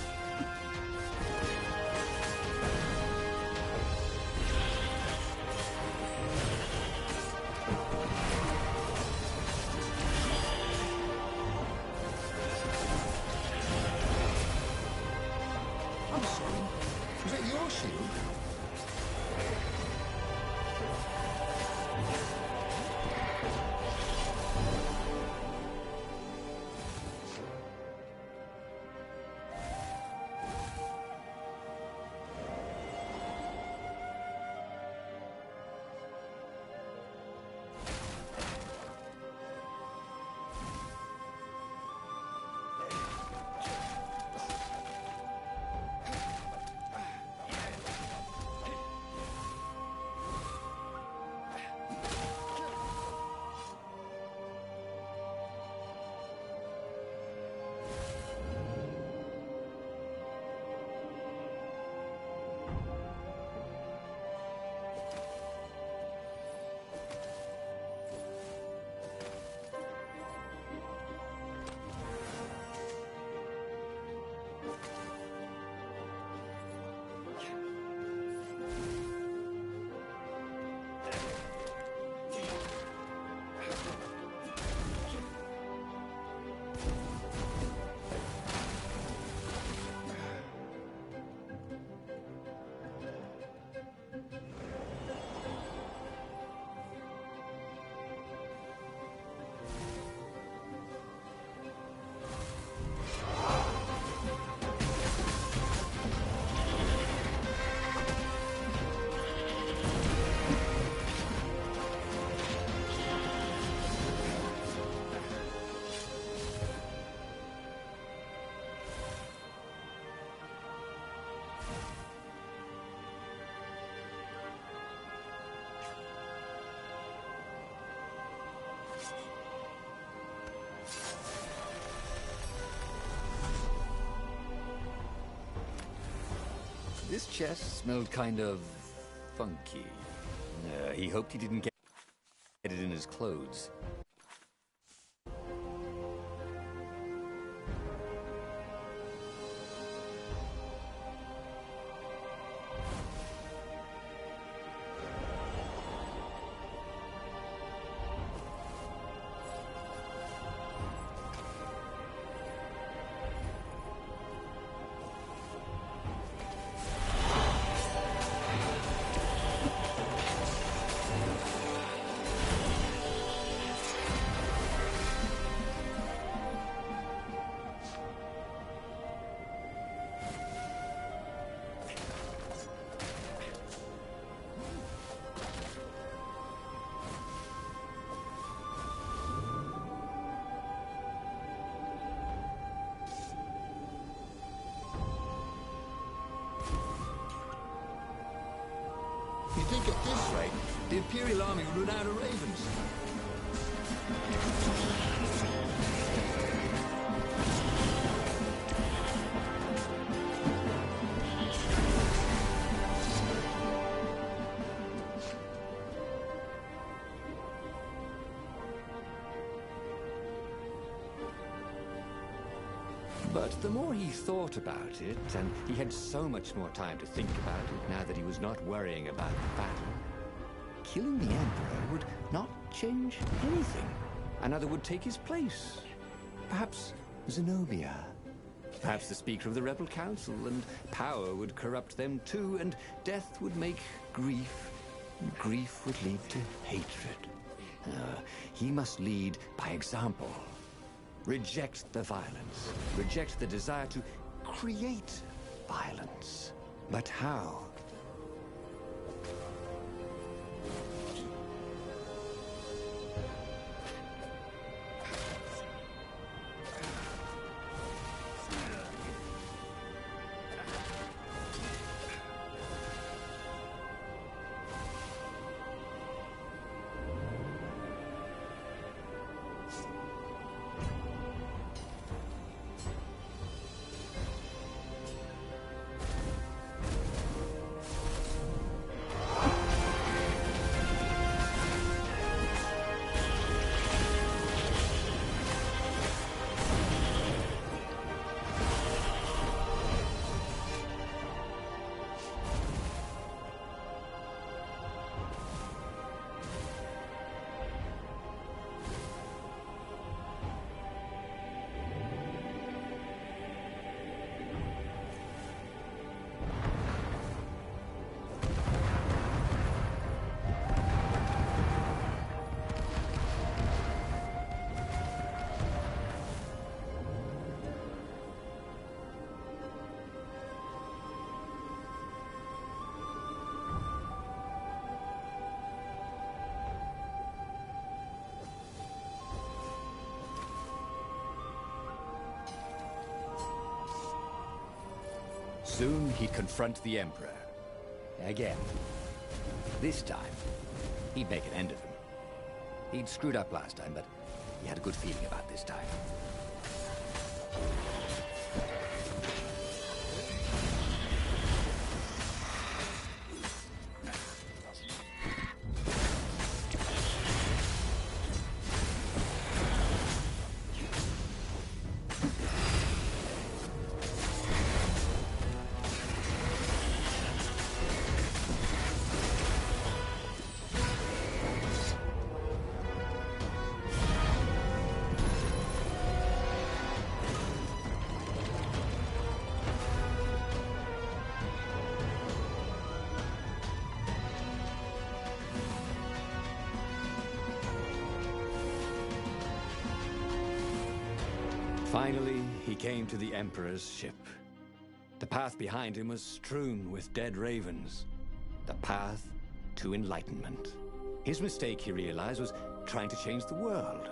This chest smelled kind of funky. He hoped he didn't get it in his clothes. this rate, the Imperial army would run out of ravens. But the more he thought about it, and he had so much more time to think about it now that he was not worrying about the battle, killing the Emperor would not change anything. Another would take his place. Perhaps Zenobia. Perhaps the Speaker of the Rebel Council, and power would corrupt them too, and death would make grief, and grief would lead to hatred. He must lead by example. Reject the violence. Reject the desire to create violence. But how? Soon he'd confront the Emperor. Again. This time, he'd make an end of him. He'd screwed up last time, but he had a good feeling about this time. Finally, he came to the Emperor's ship. The path behind him was strewn with dead ravens. The path to enlightenment. His mistake, he realized, was trying to change the world.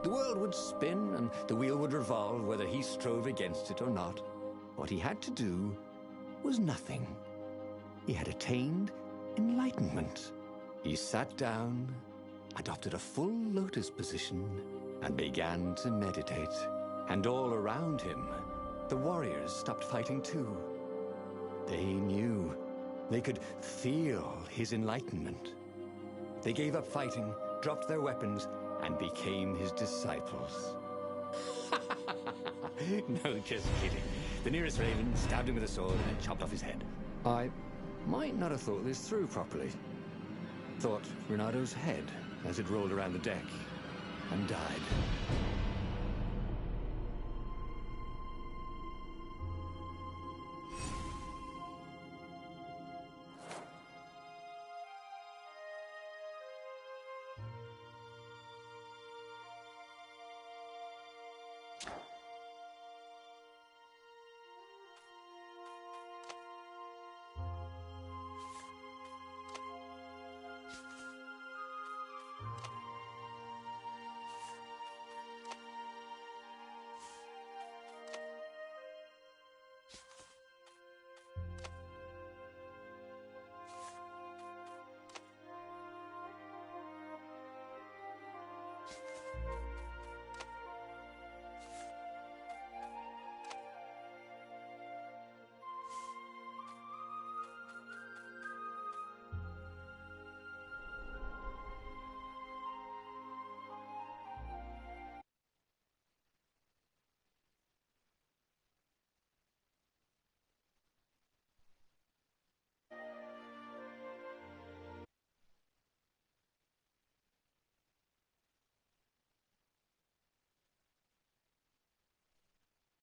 The world would spin and the wheel would revolve whether he strove against it or not. What he had to do was nothing. He had attained enlightenment. He sat down, adopted a full lotus position, and began to meditate. And all around him, the warriors stopped fighting too. They knew. They could feel his enlightenment. They gave up fighting, dropped their weapons, and became his disciples. No, just kidding. The nearest raven stabbed him with a sword and chopped off his head. I might not have thought this through properly. Thought Renado's head as it rolled around the deck and died.